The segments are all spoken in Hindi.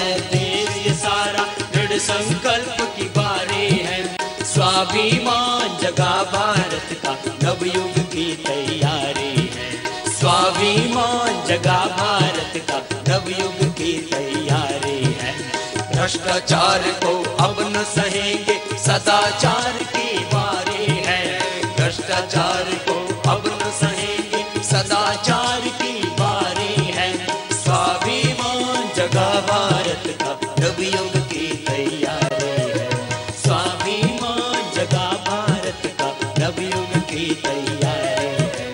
है देश ये सारा, दृढ़ संकल्प की बारी है। स्वाभिमान जगा भारत का, नवयुग की तैयारी है। स्वाभिमान जगा भारत का, नवयुग की तैयारी है। भ्रष्टाचार को अब न सहेंगे, सदाचार की बारी है। भ्रष्टाचार को अब न सहेंगे, सदाचार की बारी है। स्वाभिमान जगा भारत का, नवयुग की तैयारी है। स्वाभिमान जगा भारत का, नवयुग की तैयारी है।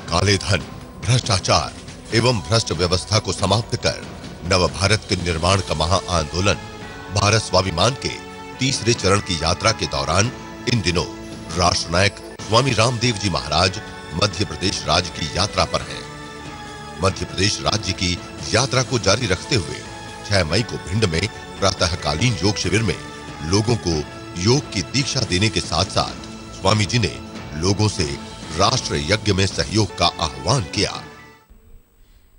काले धन, भ्रष्टाचार एवं भ्रष्ट व्यवस्था को समाप्त कर नव भारत के निर्माण का महा आंदोलन भारत स्वाभिमान के तीसरे चरण की यात्रा के दौरान इन दिनों राष्ट्र नायक स्वामी रामदेव जी महाराज मध्य प्रदेश राज्य की यात्रा पर हैं। मध्य प्रदेश राज्य की यात्रा को जारी रखते हुए 6 मई को भिंड में प्रातःकालीन योग शिविर में लोगों को योग की दीक्षा देने के साथ साथ स्वामी जी ने लोगों से राष्ट्र यज्ञ में सहयोग का आह्वान किया।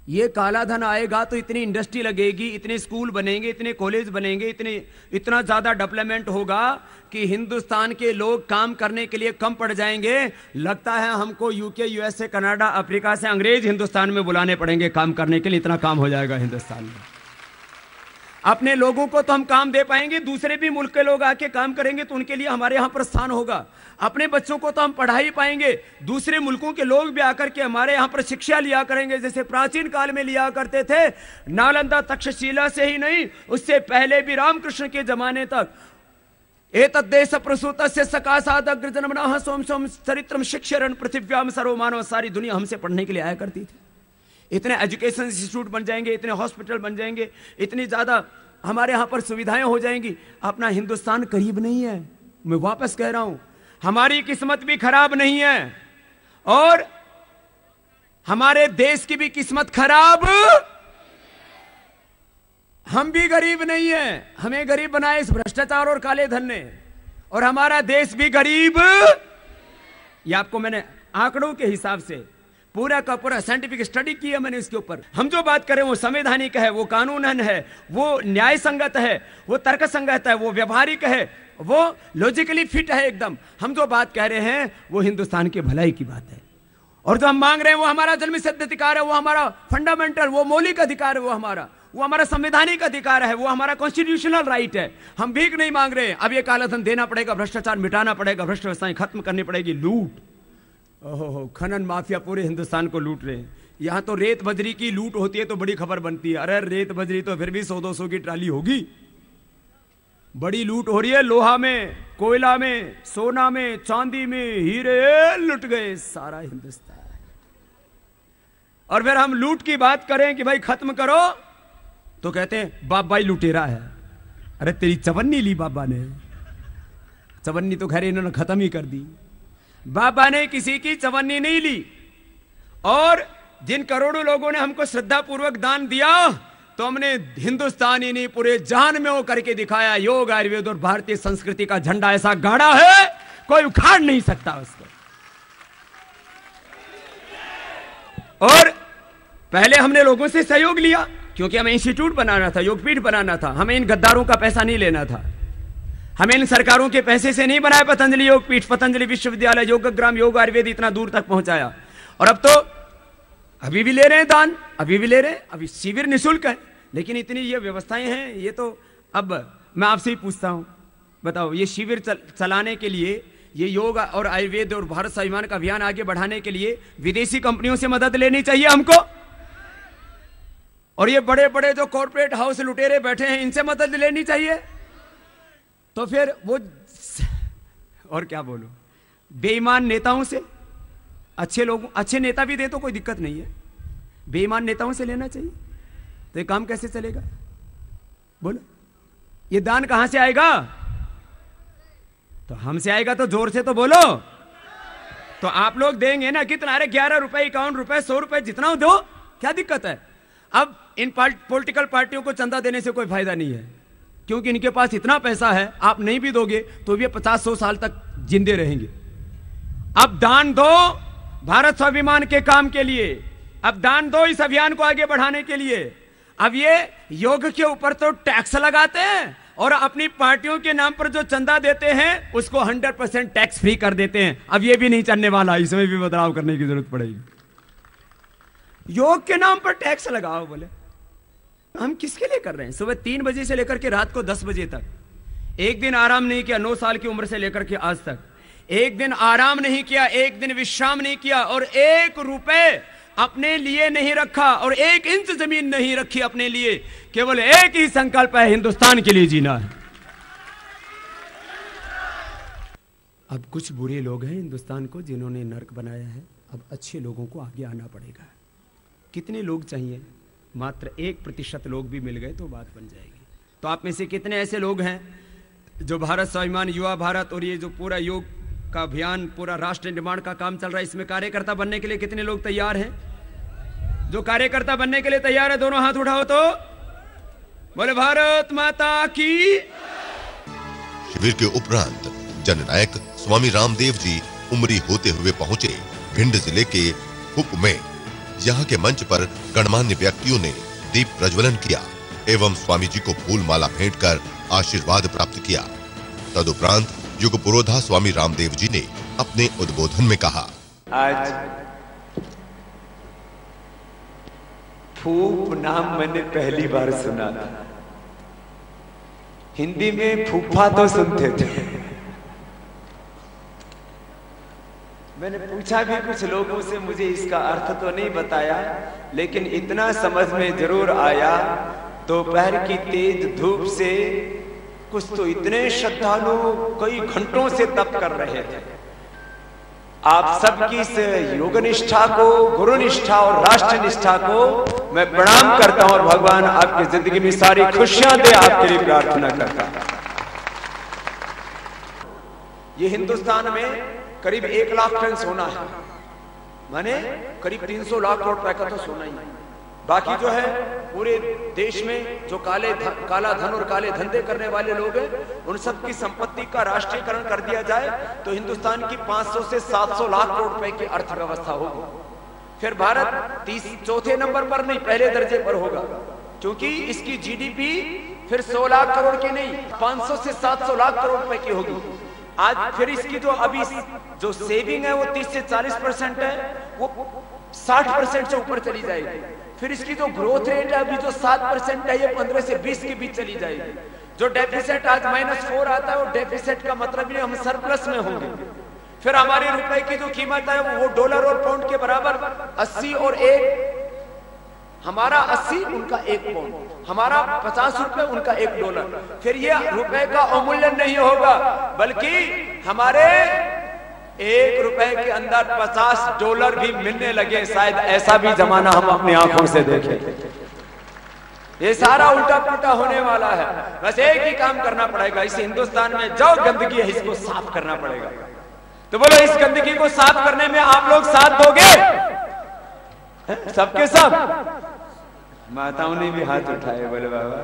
ये काला धन आएगा तो इतनी इंडस्ट्री लगेगी, इतने स्कूल बनेंगे, इतने कॉलेज बनेंगे, इतना ज्यादा डेवलपमेंट होगा कि हिंदुस्तान के लोग काम करने के लिए कम पड़ जाएंगे। लगता है हमको यूके, यूएसए, कनाडा, अफ्रीका से अंग्रेज हिंदुस्तान में बुलाने पड़ेंगे काम करने के लिए, इतना काम हो जाएगा हिंदुस्तान में। अपने लोगों को तो हम काम दे पाएंगे, दूसरे भी मुल्क के लोग आके काम करेंगे तो उनके लिए हमारे यहाँ पर स्थान होगा। अपने बच्चों को तो हम पढ़ा ही पाएंगे, दूसरे मुल्कों के लोग भी आकर के हमारे यहाँ पर शिक्षा लिया करेंगे, जैसे प्राचीन काल में लिया करते थे। नालंदा तक्षशिला से ही नहीं, उससे पहले भी रामकृष्ण के जमाने तक एतद्देश प्रसूतस्य सकाशाद अग्रजन्मनः सोम सोम चरित्रम शिक्षरन् पृथिव्याम सर्वमानव, सारी दुनिया हमसे पढ़ने के लिए आया करती थी। इतने एजुकेशन इंस्टीट्यूट बन जाएंगे, इतने हॉस्पिटल बन जाएंगे, इतनी ज्यादा हमारे यहाँ पर सुविधाएं हो जाएंगी। अपना हिंदुस्तान करीब नहीं है, मैं वापस कह रहा हूं, हमारी किस्मत भी खराब नहीं है और हमारे देश की भी किस्मत खराब, हम भी गरीब नहीं है। हमें गरीब बनाए इस भ्रष्टाचार और काले धन ने, और हमारा देश भी गरीब। ये आपको मैंने आंकड़ों के हिसाब से पूरा का पूरा साइंटिफिक स्टडी किया मैंने इसके ऊपर। हम जो बात करें वो संवैधानिक है, वो कानूनन है, वो न्याय संगत है, वो तर्क संगत है, वो व्यवहारिक है, वो लॉजिकली फिट है एकदम। हम जो बात कह रहे हैं वो हिंदुस्तान के भलाई की बात है, और जो हम मांग रहे हैं वो हमारा जन्मसिद्ध अधिकार है, वो हमारा फंडामेंटल, वो मौलिक अधिकार है, वो हमारा संवैधानिक अधिकार है, वो हमारा कॉन्स्टिट्यूशनल राइट है। हम भीख नहीं मांग रहे हैं। अब ये काला धन देना पड़ेगा, भ्रष्टाचार मिटाना पड़ेगा, भ्रष्ट व्यवस्थाएं खत्म करनी पड़ेगी। लूट, ओहो, खनन माफिया पूरे हिंदुस्तान को लूट रहे हैं। यहां तो रेत बजरी की लूट होती है तो बड़ी खबर बनती है, अरे रेत बजरी तो फिर भी 100-200 की ट्राली होगी। बड़ी लूट हो रही है, लोहा में, कोयला में, सोना में, चांदी में, हीरे लुट गए सारा हिंदुस्तान। और फिर हम लूट की बात करें कि भाई खत्म करो तो कहते हैं बाबा ही लुटेरा है। अरे तेरी चवन्नी ली बाबा ने, चवन्नी तो खैर इन्होंने खत्म ही कर दी। बाबा ने किसी की चवन्नी नहीं ली, और जिन करोड़ों लोगों ने हमको श्रद्धा पूर्वक दान दिया तो हमने हिंदुस्तान ही नहीं पूरे जहान में वो करके दिखाया। योग, आयुर्वेद और भारतीय संस्कृति का झंडा ऐसा गाड़ा है कोई उखाड़ नहीं सकता उसको। और पहले हमने लोगों से सहयोग लिया क्योंकि हमें इंस्टीट्यूट बनाना था, योगपीठ बनाना था, हमें इन गद्दारों का पैसा नहीं लेना था, हमें इन सरकारों के पैसे से नहीं बनाया पतंजलि योगपीठ, पतंजलि विश्वविद्यालय, योगग्राम, योग आयुर्वेद इतना दूर तक पहुंचाया। और अब तो अभी भी ले रहे हैं दान, अभी भी ले रहे हैं, अभी शिविर निःशुल्क है, लेकिन इतनी ये व्यवस्थाएं हैं। ये तो अब मैं आपसे ही पूछता हूं, बताओ ये शिविर चलाने के लिए, ये योग और आयुर्वेद और भारत स्वाभिमान का अभियान आगे बढ़ाने के लिए विदेशी कंपनियों से मदद लेनी चाहिए हमको, और ये बड़े बड़े जो कॉर्पोरेट हाउस लुटेरे बैठे हैं इनसे मदद लेनी चाहिए। तो फिर वो, और क्या बोलूं, बेईमान नेताओं से, अच्छे लोगों, अच्छे नेता भी दे तो कोई दिक्कत नहीं है, बेईमान नेताओं से लेना चाहिए। तो ये काम कैसे चलेगा? बोलो, ये दान कहां से आएगा? तो हमसे आएगा तो जोर से तो बोलो। तो आप लोग देंगे ना, कितना? अरे 11 रुपए, 51 रुपए, 100 रुपए, जितना दो, क्या दिक्कत है? अब इन पॉलिटिकल पार्टियों को चंदा देने से कोई फायदा नहीं है, क्योंकि इनके पास इतना पैसा है, आप नहीं भी दोगे तो ये 50-100 साल तक जिंदे रहेंगे। अब दान दो भारत स्वाभिमान के काम के लिए, अब दान दो इस अभियान को आगे बढ़ाने के लिए, अब ये योग के ऊपर तो टैक्स लगाते हैं और अपनी पार्टियों के नाम पर जो चंदा देते हैं उसको 100% टैक्स फ्री कर देते हैं। अब ये भी नहीं चलने वाला, इसमें भी बदलाव करने की जरूरत पड़ेगी। योग के नाम पर टैक्स लगाओ, बोले हम किसके लिए कर रहे हैं? सुबह 3 बजे से लेकर के रात को 10 बजे तक एक दिन आराम नहीं किया, 9 साल की उम्र से लेकर के आज तक एक दिन आराम नहीं किया, एक दिन विश्राम नहीं किया, और 1 रुपए अपने लिए नहीं रखा और 1 इंच जमीन नहीं रखी अपने लिए। केवल एक ही संकल्प है, हिंदुस्तान के लिए जीना है। अब कुछ बुरे लोग हैं हिंदुस्तान को जिन्होंने नर्क बनाया है, अब अच्छे लोगों को आगे आना पड़ेगा। कितने लोग चाहिए? मात्र 1% लोग भी मिल गए तो बात बन जाएगी। तो आप में से कितने ऐसे लोग हैं जो भारत स्वाभिमान युवा भारत और ये जो पूरा योग का अभियान, पूरा राष्ट्र निर्माण का काम चल रहा है, इसमें कार्यकर्ता बनने के लिए कितने लोग तैयार हैं? जो कार्यकर्ता बनने के लिए तैयार है दोनों हाथ उठाओ तो बोले भारत माता की। शिविर के उपरांत जननायक स्वामी रामदेव जी उमरी होते हुए पहुंचे भिंड जिले के हुप में। यहाँ के मंच पर गणमान्य व्यक्तियों ने दीप प्रज्वलन किया एवं स्वामी जी को फूल माला भेंट कर आशीर्वाद प्राप्त किया। तदुपरांत युग पुरोधा स्वामी रामदेव जी ने अपने उद्बोधन में कहा, आज फूफ नाम मैंने पहली बार सुना था। हिंदी में फूफा तो सुनते थे। मैंने पूछा भी कुछ लोगों से, मुझे इसका अर्थ तो नहीं बताया, लेकिन इतना समझ में जरूर आया। दोपहर की तेज धूप से कुछ तो इतने श्रद्धालु कई घंटों से तप कर रहे थे। आप सबकी इस योग निष्ठा को, गुरु निष्ठा और राष्ट्र निष्ठा को मैं प्रणाम करता हूं और भगवान आपकी जिंदगी में सारी खुशियां दे, आपके लिए प्रार्थना करता हूं। ये हिंदुस्तान में करीब 1 लाख टन सोना है, माने करीब 300 लाख करोड़ रुपए का तो सोना ही है। बाकी जो है पूरे देश में जो काला धन और काले धंधे करने वाले लोग हैं, उन सब की संपत्ति का राष्ट्रीयकरण कर दिया जाए तो हिंदुस्तान की 500 से 700 लाख करोड़ रुपए की अर्थव्यवस्था होगी। फिर भारत 4थे नंबर पर नहीं, पहले दर्जे पर होगा, क्योंकि इसकी जीडीपी फिर 100 लाख करोड़ की नहीं, 500 से 700 लाख करोड़ रुपए की होगी। आज फिर इसकी जो अभी जो सेविंग है वो 30 से 40% है, वो 60% से ऊपर चली जाएगी। फिर इसकी जो ग्रोथ रेट है अभी जो 7% है, ये 15 से 20 के बीच चली जाएगी। जो डेफिसिट आज -4 आता है, वो डेफिसिट का मतलब ही हम सरप्लस में होंगे। फिर हमारे रुपए की जो कीमत है वो डॉलर और पाउंड के बराबर 80 और 1, हमारा 80 उनका 1 पाउंड, हमारा 50 रुपए उनका 1 डॉलर। फिर ये रुपए का अवमूल्यन नहीं होगा, बल्कि हमारे 1 रुपए के अंदर 50 डॉलर भी मिलने लगे। शायद ऐसा भी जमाना हम अपनी आंखों से देखें। ये सारा उल्टा पुल्टा होने वाला है। बस एक ही काम करना पड़ेगा, इस हिंदुस्तान में जो गंदगी है इसको साफ करना पड़ेगा। तो बोलो, इस गंदगी को साफ करने में आप लोग साथ दोगे? सबके सब माताओं ने भी हाथ उठाए, बोले बाबा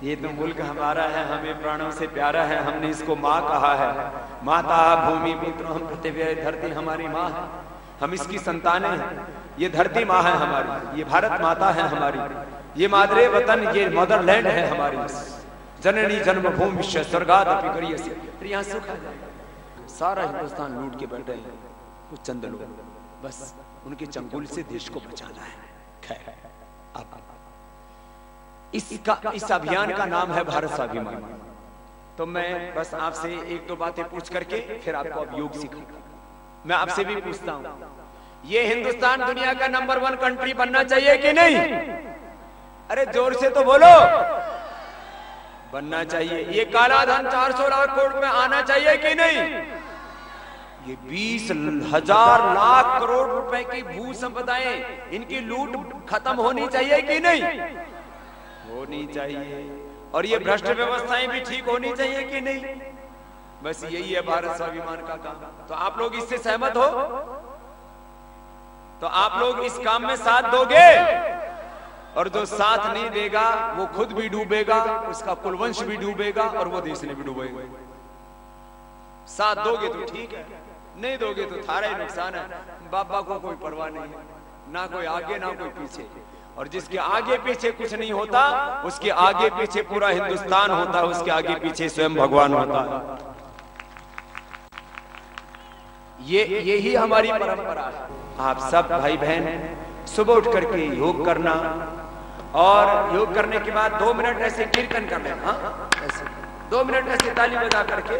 ये तो मुल्क हमारा है, हमें प्राणों से प्यारा है, हमने इसको माँ कहा है। माता भूमि पुत्र हम पृथ्वी, धरती हमारी माँ है, हम इसकी संतानें हैं। ये धरती माँ है हमारी, ये भारत माता है हमारी, ये मादरे वतन, ये मदरलैंड है हमारी। जननी जन्मभूमि विश्व स्वर्गादपि गरीयसी। फिर यहाँ सुख आ जाएगा। सारा हिंदुस्तान लूट के बैठे हैं कुछ चंद लोग, बस उनके चंगुल से देश को बचाना है। खैर, अब इस अभियान का नाम है भारत स्वाभिमान। तो मैं बस आपसे 1-2 बातें पूछ करके फिर आपको अब योग सिखाऊंगा। मैं आपसे भी पूछता हूं, ये हिंदुस्तान दुनिया का नंबर 1 कंट्री बनना चाहिए कि नहीं? अरे जोर से तो बोलो। बनना चाहिए। ये काला धन 400 लाख करोड़ में आना चाहिए कि नहीं? ये 20,000 लाख करोड़ रुपए की भू संपदाएं, इनकी लूट खत्म होनी चाहिए कि नहीं? होनी चाहिए। और ये भ्रष्ट व्यवस्थाएं भी ठीक होनी चाहिए कि नहीं? बस यही है भारत स्वाभिमान का काम। तो आप लोग इससे सहमत हो? तो आप लोग इस काम में साथ दोगे? और जो साथ नहीं देगा वो खुद भी डूबेगा, उसका कुलवंश भी डूबेगा और वो देश ने भी डूबेगा। साथ दोगे तो ठीक है, नहीं दोगे तो थारा ही नुकसान है। बाबा को कोई परवाह नहीं है, ना कोई आगे ना कोई पीछे। और जिसके आगे पीछे कुछ नहीं होता, उसके आगे पीछे पूरा हिंदुस्तान होता है, उसके आगे पीछे स्वयं भगवान होता है। यही हमारी परंपरा है। आप सब भाई बहन सुबह उठ करके योग करना, और योग करने के बाद 2 मिनट ऐसे कीर्तन कर लेना। हाँ, ऐसे 2 मिनट ऐसे ताली बजा करके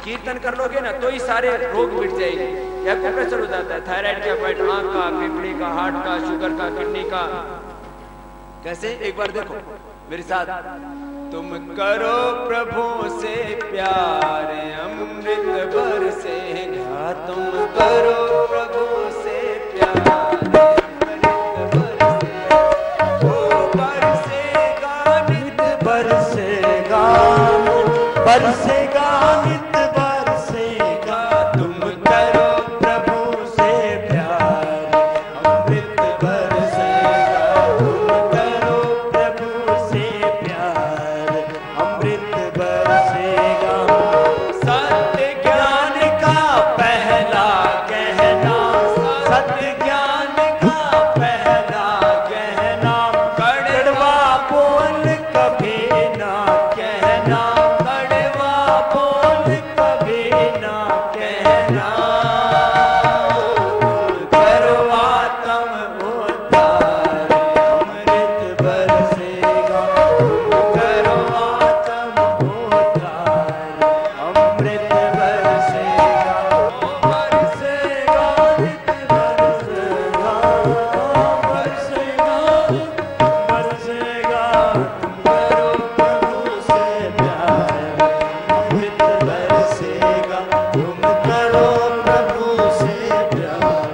कीर्तन कर लोगे ना, तो ही सारे रोग मिट जाएंगे। या प्रेशर हो जाता है, थायराइड का, पेट, आंख का, फेफड़े का, हार्ट का, शुगर का, किडनी का। कैसे? एक बार देखो मेरे साथ। तुम करो प्रभु से प्यार, अमृत बरसेगा। तुम करो प्रभु से प्यार, अमृत बरसेगा, नित बरसेगा, बरसेगा नित बरसेगा। तुम करो प्रभु से प्यार, अमृत बरसेगा। तुम करो प्रभु से प्यार, अमृत बरसेगा। सत्य ज्ञान का पहला कहना, सत्य ज्ञान का पहला कहना, कड़वा बोल कभी ना कहना, कड़वा बोल कभी ना कहना। करो आत्म उद्धार, अमृत बरसेगा। करो आत्म उद्धार, अमृत बरसेगा। बरसेगा, नित बरसेगा, बरसेगा, बरसेगा। करो प्रभु से प्यार, अमृत बरसेगा। तुम करो प्रभु से प्यार,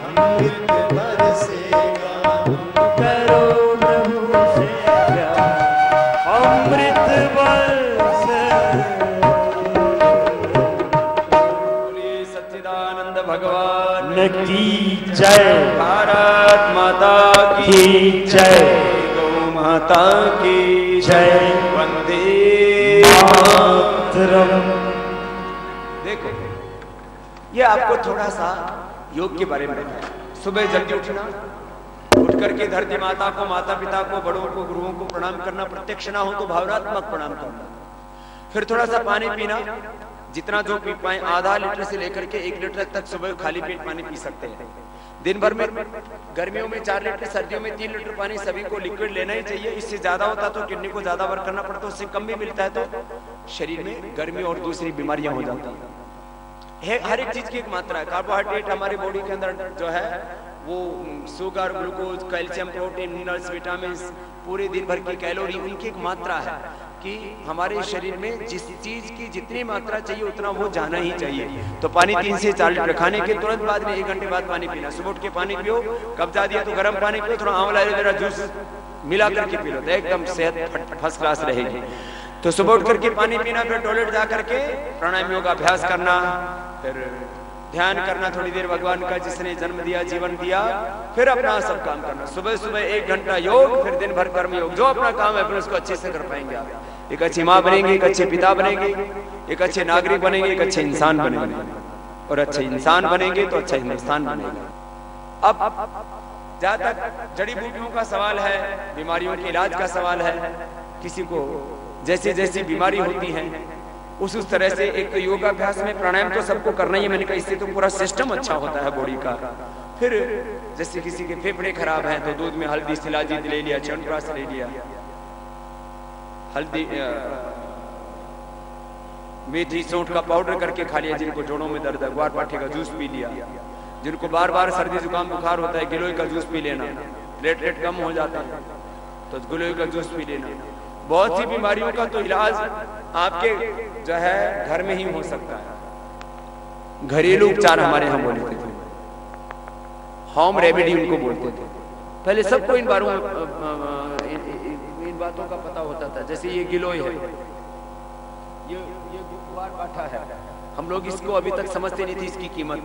अमृत बरसेगा। तुम करो प्रभु से प्यार, अमृत बरसेगा। बोलिए सच्चिदानंद भगवान की जय। भारत माता की जय। गौ माता की जय। वंदे मातरम। देखो, ये आपको थोड़ा सा योग के बारे में बताया। सुबह जल्दी उठना, उठ करके धरती माता को, माता पिता को, बड़ों को, गुरुओं को प्रणाम करना। प्रत्यक्ष ना हो तो भावनात्मक प्रणाम करना। फिर थोड़ा सा पानी पीना, जितना जो पी पाए, आधा लीटर से लेकर के 1 लीटर तक सुबह खाली पेट पानी पी सकते हैं। दिन भर में गर्मियों में 4 लीटर, सर्दियों में 3 लीटर पानी सभी को लिक्विड लेना ही चाहिए। इससे ज्यादा होता तो किडनी को ज्यादा वर्क करना पड़ता है, उससे कम भी मिलता है तो शरीर में गर्मी और दूसरी बीमारियां हो जाती हैं। हर एक चीज की एक मात्रा है। कार्बोहाइड्रेट हमारे बॉडी के अंदर जो है वो sugar, glucose, calcium, protein, minerals, vitamin, पूरे दिन भर की कैलोरी, उनकी एक मात्रा है कि हमारे शरीर में जिस चीज की जितनी मात्रा चाहिए उतना वो जाना ही चाहिए। तो पानी 3 से 4 लीटर, खाने के तुरंत बाद में 1 घंटे बाद पानी पीना। सुबह उठ के पानी पियो, कब्जा दिया तो गर्म पानी पियो, थोड़ा आंवला एलोवेरा जूस मिला करके पी लो तो एकदम सेहत फर्स्ट क्लास रहेगी। तो सुबह उठ करके पानी पीना, फिर टॉयलेट जा करके प्राणायामों का अभ्यास करना, फिर ध्यान करना थोड़ी देर भगवान का जिसने जन्म दिया, जीवन दिया, फिर अपना सब काम करना। सुबह सुबह 1 घंटा योग, फिर दिन भर कर्म योग। जो अपना काम है फिर उसको अच्छे से कर पाएंगे आप। एक अच्छी माँ बनेंगे, एक अच्छे पिता बनेंगे, एक अच्छे नागरिक बनेंगे, एक अच्छे इंसान बनेंगे, और अच्छे इंसान बनेंगे तो अच्छा हिंदुस्तान बनेगा। अब जहाँ तक जड़ी बूटियों का सवाल है, बीमारियों के इलाज का सवाल है, किसी को जैसी जैसी बीमारी होती है उस तरह से, एक तो योगाभ्यास में प्राणायाम तो सबको करना ही है, मैंने कहा इससे तो पूरा सिस्टम अच्छा होता है बॉडी का। फिर जैसे किसी के फेफड़े खराब हैं तो दूध में हल्दी, शिलाजीत ले लिया, च्यवनप्राश ले लिया, हल्दी, मेथी, सौंठ का पाउडर करके खा लिया। जिनको जोड़ों में दर्द है, ग्वार पाठे का जूस पी लिया। जिनको बार बार सर्दी जुकाम बुखार होता है, गिलोय का जूस पी लेना, प्लेटलेट कम हो जाता है तो गिलोय का जूस पी लेना। बहुत सी बीमारियों का तो इलाज आपके जो है घर में ही हो सकता है। घरेलू उपचार हमारे यहाँ बोलते थे, होम रेमेडी उनको बोलते थे। पहले सबको इन बातों का पता होता था। जैसे ये गिलोय है, ये ग्वार पाठा है, हम लोग इसको अभी तक समझते नहीं थी इसकी कीमत।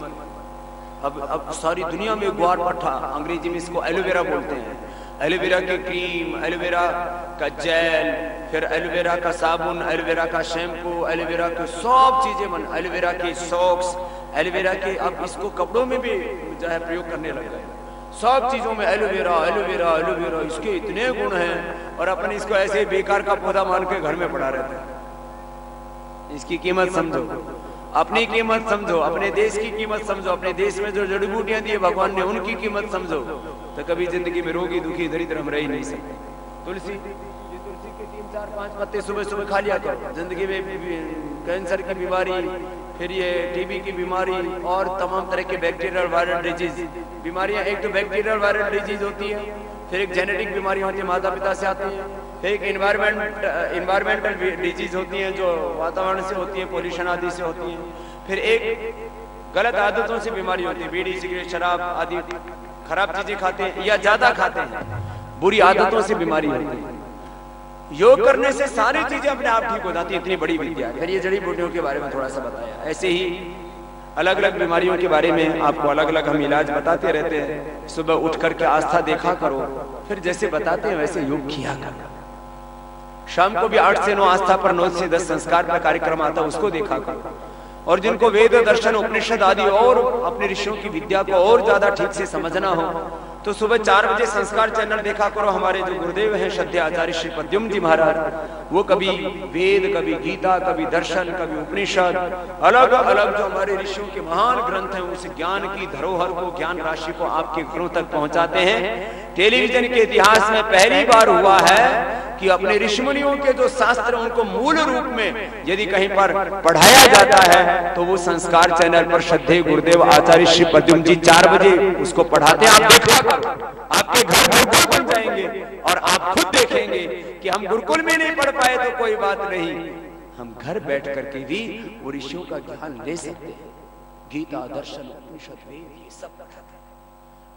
अब सारी दुनिया में ग्वार पाठा, अंग्रेजी में इसको एलोवेरा बोलते हैं। एलोवेरा की क्रीम, एलोवेरा का जेल, फिर एलोवेरा का साबुन, एलोवेरा का शैम्पू, एलोवेरा की सब चीजें बन, एलोवेरा की सॉक्स, एलोवेरा के, अब इसको कपड़ों में भी जो है प्रयोग करने लग गए। सब चीजों में एलोवेरा एलोवेरा एलोवेरा, इसके इतने गुण हैं और अपन इसको ऐसे बेकार का पौधा मान के घर में पड़ा रहते हैं। इसकी कीमत समझो, अपनी कीमत समझो, अपने देश की कीमत समझो, अपने देश में जो जड़ी बूटियां दी है भगवान ने उनकी कीमत समझो, तो कभी जिंदगी में रोगी दुखी दरिद्र हम रह ही नहीं सकते। तुलसी, तुलसी के 3-4-5 पत्ते सुबह सुबह खा लिया करो। जिंदगी में कैंसर की बीमारी, फिर ये टीबी की बीमारी और तमाम तरह के बैक्टीरियल वायरल डिजीज बीमारियां, एक तो बैक्टीरियल वायरल डिजीज होती है, फिर एक जेनेटिक बीमारियां होती है माता पिता से आती है, फिर एक इन्वायरमेंटल डिजीज होती हैं जो वातावरण से होती है, पोल्यूशन आदि से होती है, फिर एक गलत आदतों से बीमारी होती है, बीड़ी सिगरेट शराब आदि खराब चीजें खाते हैं या ज्यादा खाते हैं, बुरी आदतों से बीमारी होती है। योग करने से सारी चीजें अपने आप ठीक हो जाती है, इतनी बड़ी विद्या है। फिर ये जड़ी बूटियों के बारे में थोड़ा सा बताया, ऐसे ही अलग अलग बीमारियों के बारे में आपको अलग अलग हम इलाज बताते रहते हैं। सुबह उठ करके आस्था देखा करो, फिर जैसे बताते हैं वैसे योग किया करो। शाम को भी 8 से 9 आस्था पर, 9 से 10 संस्कार का कार्यक्रम आता है, उसको देखा करो। और जिनको वेद दर्शन उपनिषद आदि और अपने ऋषियों की विद्या को और ज्यादा ठीक से समझना हो तो सुबह 4 बजे संस्कार चैनल देखा करो। हमारे जो गुरुदेव हैं श्रद्धेय आचार्य श्री पद्युम्न जी महाराज, वो कभी वेद, कभी गीता, कभी दर्शन, कभी उपनिषद, अलग अलग जो हमारे ऋषियों के महान ग्रंथ हैं उस ज्ञान की धरोहर को, ज्ञान राशि को आपके घरों तक पहुंचाते हैं। टेलीविजन के इतिहास में पहली बार हुआ है कि अपने ऋषिमुनियों के जो शास्त्र उनको मूल रूप में यदि कहीं पर पढ़ाया जाता है तो वो संस्कार चैनल पर श्रद्धेय गुरुदेव आचार्य श्री पद्युम्न जी 4 बजे उसको पढ़ाते हैं। आप देखा करो, आपके घर गुरुकुल बन जाएंगे और आप खुद देखेंगे कि हम गुरुकुल में नहीं पढ़ पाए तो कोई बात नहीं, हम घर बैठ करके भी वो ऋषियों का ज्ञान ले सकते हैं। गीता, दर्शन, उपनिषद, वेद, ये सब पढ़ाते हैं।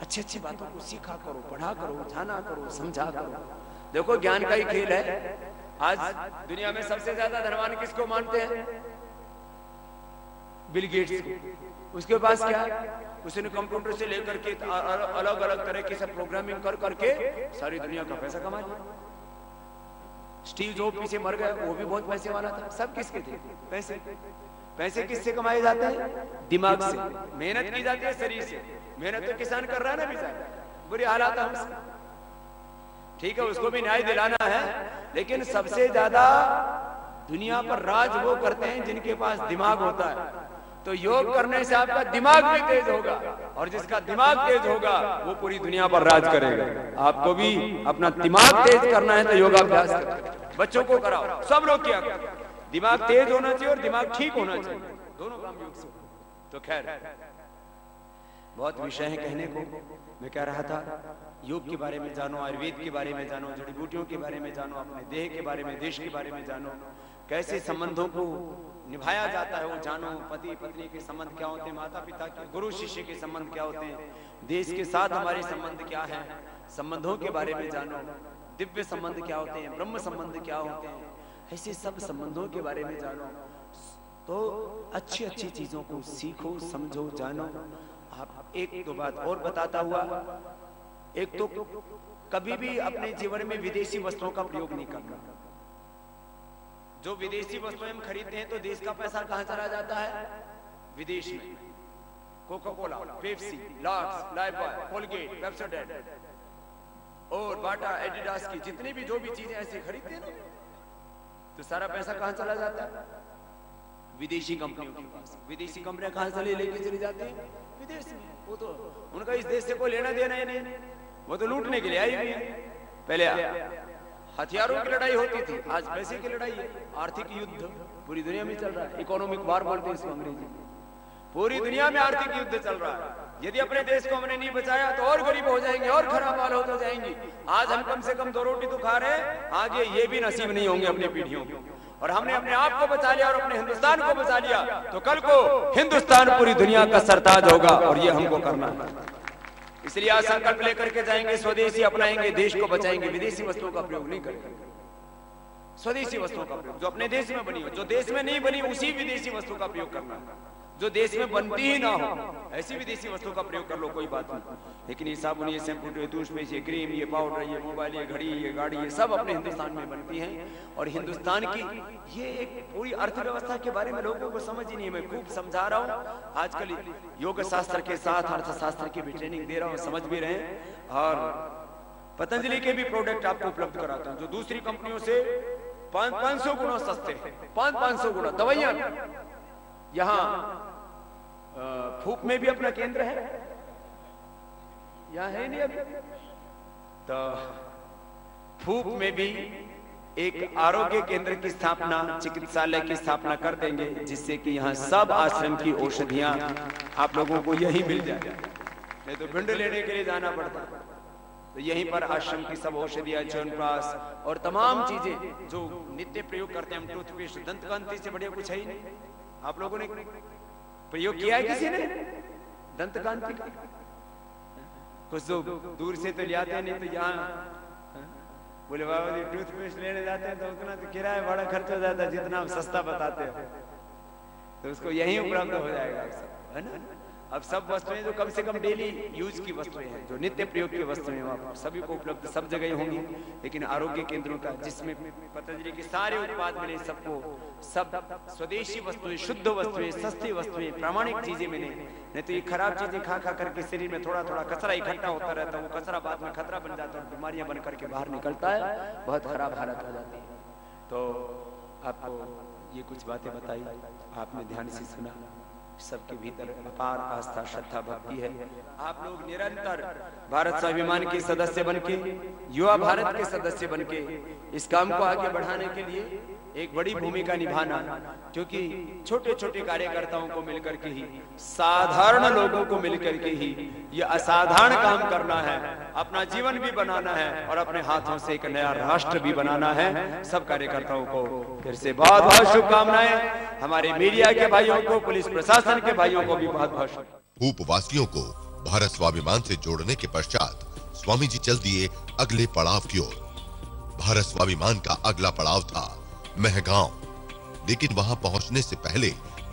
अच्छी अच्छी बातों को सीखा करो, पढ़ा करो, जाना करो, समझा करो। देखो ज्ञान का ही खेल है। आज दुनिया में सबसे ज्यादा धनवान किसको मानते हैं? बिल गेट्स को। उसके पास क्या है? उसने कंप्यूटर से लेकर के अलग अलग तरह की सब प्रोग्रामिंग कर करके सारी दुनिया का पैसा कमा लिया। स्टीव जॉब्स पीछे मर गया, वो भी बहुत पैसे वाला था। सब किसके थे? पैसे। पैसे किससे कमाए जाते हैं? दिमाग से। मेहनत की जाती है शरीर से। मेहनत तो किसान कर रहा है ना बेचारा, बुरे हालात है उसके। ठीक है, उसको भी न्याय दिलाना है, लेकिन सबसे ज्यादा दुनिया पर राज वो करते हैं जिनके पास दिमाग होता है। तो योग करने से आपका दिमाग भी तेज होगा और जिसका दिमाग तेज होगा वो पूरी दुनिया पर राज करेगा। आपको भी अपना दिमाग तेज करना है तो योगाभ्यास करो, बच्चों को कराओ, सब लोग किया करो। दिमाग तेज होना चाहिए और दिमाग ठीक होना चाहिए, दोनों काम योग से। तो खैर बहुत विषय है कहने को। मैं कह रहा था योग के बारे में जानो, आयुर्वेद के बारे में जानो, जड़ी बूटियों के बारे में जानो, अपने देह के बारे में, देश के बारे में जानो, कैसे संबंधों को निभाया जाता है वो जानो। पति पत्नी के संबंध क्या होते हैं, माता पिता के, गुरु शिष्य के संबंध क्या होते हैं, देश के साथ हमारे संबंध क्या है, संबंधों के बारे में जानो। दिव्य संबंध क्या होते हैं, ब्रह्म संबंध क्या होते हैं, ऐसे सब संबंधों के बारे में जानो। तो अच्छी अच्छी चीजों को सीखो, समझो, जानो। आप एक दो बात और बताता हुआ, एक तो कभी भी अपने जीवन में विदेशी वस्तुओं का प्रयोग नहीं करना। जो विदेशी वस्तुएं हम खरीदते हैं तो देश का पैसा कहां चला जाता है? विदेश में। Coca Cola, Pepsi, locks, Lifebuoy, Colgate, Pepsodent और बाटा, एडिडास की जितनी भी जो भी चीजें ऐसी खरीदते हैं ना, तो सारा पैसा कहां चला जाता है? विदेशी कंपनियों के पास। विदेशी कंपनियां कहां से लेके चली जाती हैं? विदेश में। वो तो उनका इस देश से कोई लेना देना ही नहीं, वो तो लूटने के लिए आई हुई है। पहले हथियारों की लड़ाई होती थी, आज पैसे की लड़ाई है। आर्थिक युद्ध पूरी दुनिया में चल रहा है, इकोनॉमिक वार बोलते हैं इसको अंग्रेजी में। पूरी दुनिया में आर्थिक युद्ध चल रहा है। यदि अपने देश को हमने नहीं बचाया तो और गरीब हो जाएंगे और खराब हाल होते जाएंगे। आज हम कम से कम 2 रोटी तो खा रहे हैं, आगे ये भी नसीब नहीं होंगे अपनी पीढ़ियों को। और हमने अपने आप को बचा लिया और अपने हिंदुस्तान को बचा लिया तो कल को हिंदुस्तान पूरी दुनिया का सरताज होगा और ये हमको करना है। इसलिए आज संकल्प लेकर के जाएंगे, स्वदेशी अपनाएंगे, देश को बचाएंगे, विदेशी वस्तुओं का प्रयोग नहीं करेंगे। स्वदेशी वस्तुओं का प्रयोग जो अपने देश में बनी हो, जो देश में नहीं बनी उसी विदेशी वस्तु का प्रयोग करना है। जो देश में बनती ही ना हो, ऐसी विदेशी वस्तुओं का प्रयोग कर लो, कोई बात नहीं। लेकिन ये साबुन, ये शैम्पू, ये टूथपेस्ट, ये क्रीम, ये पाउडर, ये मोबाइल, ये घड़ी, ये गाड़ी, ये सब अपने हिंदुस्तान में बनती हैं। और हिंदुस्तान की ये एक पूरी अर्थव्यवस्था के बारे में लोगों को समझ ही नहीं है। मैं खूब समझा रहा हूँ, आजकल योग शास्त्र के साथ अर्थशास्त्र की भी ट्रेनिंग दे रहा हूँ, समझ भी रहे हैं। और पतंजलि के भी प्रोडक्ट आपको उपलब्ध कराता हूँ जो दूसरी कंपनियों से 500 गुना सस्ते, 500 गुना। दवाइयाँ यहाँ फूक में भी अपना केंद्र है, यहाँ है नहीं अभी, तो फूक में भी एक आरोग्य केंद्र की स्थापना, चिकित्सालय की स्थापना कर देंगे, जिससे कि यहाँ सब आश्रम की औषधियां आप लोगों को यही मिल जाए। नहीं तो भिंड लेने के लिए जाना पड़ता, तो यहीं पर आश्रम की सब औषधियां, च्यवनप्राश और तमाम चीजें जो नित्य प्रयोग करते हैं हम। टूथपेस्ट, दंतकांति से बढ़िया कुछ है ही नहीं। आप लोगों ने प्रयोग किया है किसी ने दंतकांति का? कुछ लोग दूर से तो ले आते हैं, नहीं तो यहाँ बोले बाबा जी टूथपेस्ट लेने जाते हैं तो उतना तो किराया बड़ा खर्च हो जाता है, जितना आप सस्ता बताते हो, तो उसको यहीं उपलब्ध हो जाएगा सब, है ना। अब सब वस्तुएं जो कम से कम डेली यूज की वस्तुएं हैं, जो नित्य प्रयोग की वस्तुएं, वहाँ सभी को उपलब्ध सब जगह होंगी। लेकिन आरोग्य केंद्रों का, जिसमें पतंजलि के सारे उत्पाद मिले सबको, सब स्वदेशी वस्तुएं, शुद्ध वस्तुएं, सस्ती वस्तुएं, प्रामाणिक चीजें मिले। नहीं तो ये खराब चीजें खा खा करके शरीर में थोड़ा थोड़ा कचरा इकट्ठा होता रहता है, वो कचरा बाद में खतरा बन जाता है, बीमारियां बन करके बाहर निकलता है, बहुत खराब हालत हो जाती है। तो आपको ये कुछ बातें बताई, आपने ध्यान से सुना, सबके भीतर अपार आस्था, श्रद्धा, भक्ति है। आप लोग निरंतर भारत स्वाभिमान के सदस्य बनके, युवा भारत के सदस्य बनके इस काम को आगे बढ़ाने के लिए एक बड़ी भूमिका निभाना, क्योंकि छोटे छोटे कार्यकर्ताओं को मिलकर के ही, साधारण लोगों को मिलकर के ही ये असाधारण काम करना है, अपना जीवन भी बनाना है और अपने हाथों से एक नया राष्ट्र भी बनाना है। सब कार्यकर्ताओं को फिर से बहुत बहुत शुभकामनाएं। हमारे मीडिया के भाइयों को, पुलिस प्रशासन के भाइयों को भी बहुत बहुत शुभकामनाएं। उपवासियों को भारत स्वाभिमान से जोड़ने के पश्चात स्वामी जी चल दिए अगले पड़ाव की ओर। भारत स्वाभिमान का अगला पड़ाव था महगांव, लेकिन वहां पहुंचने से पहले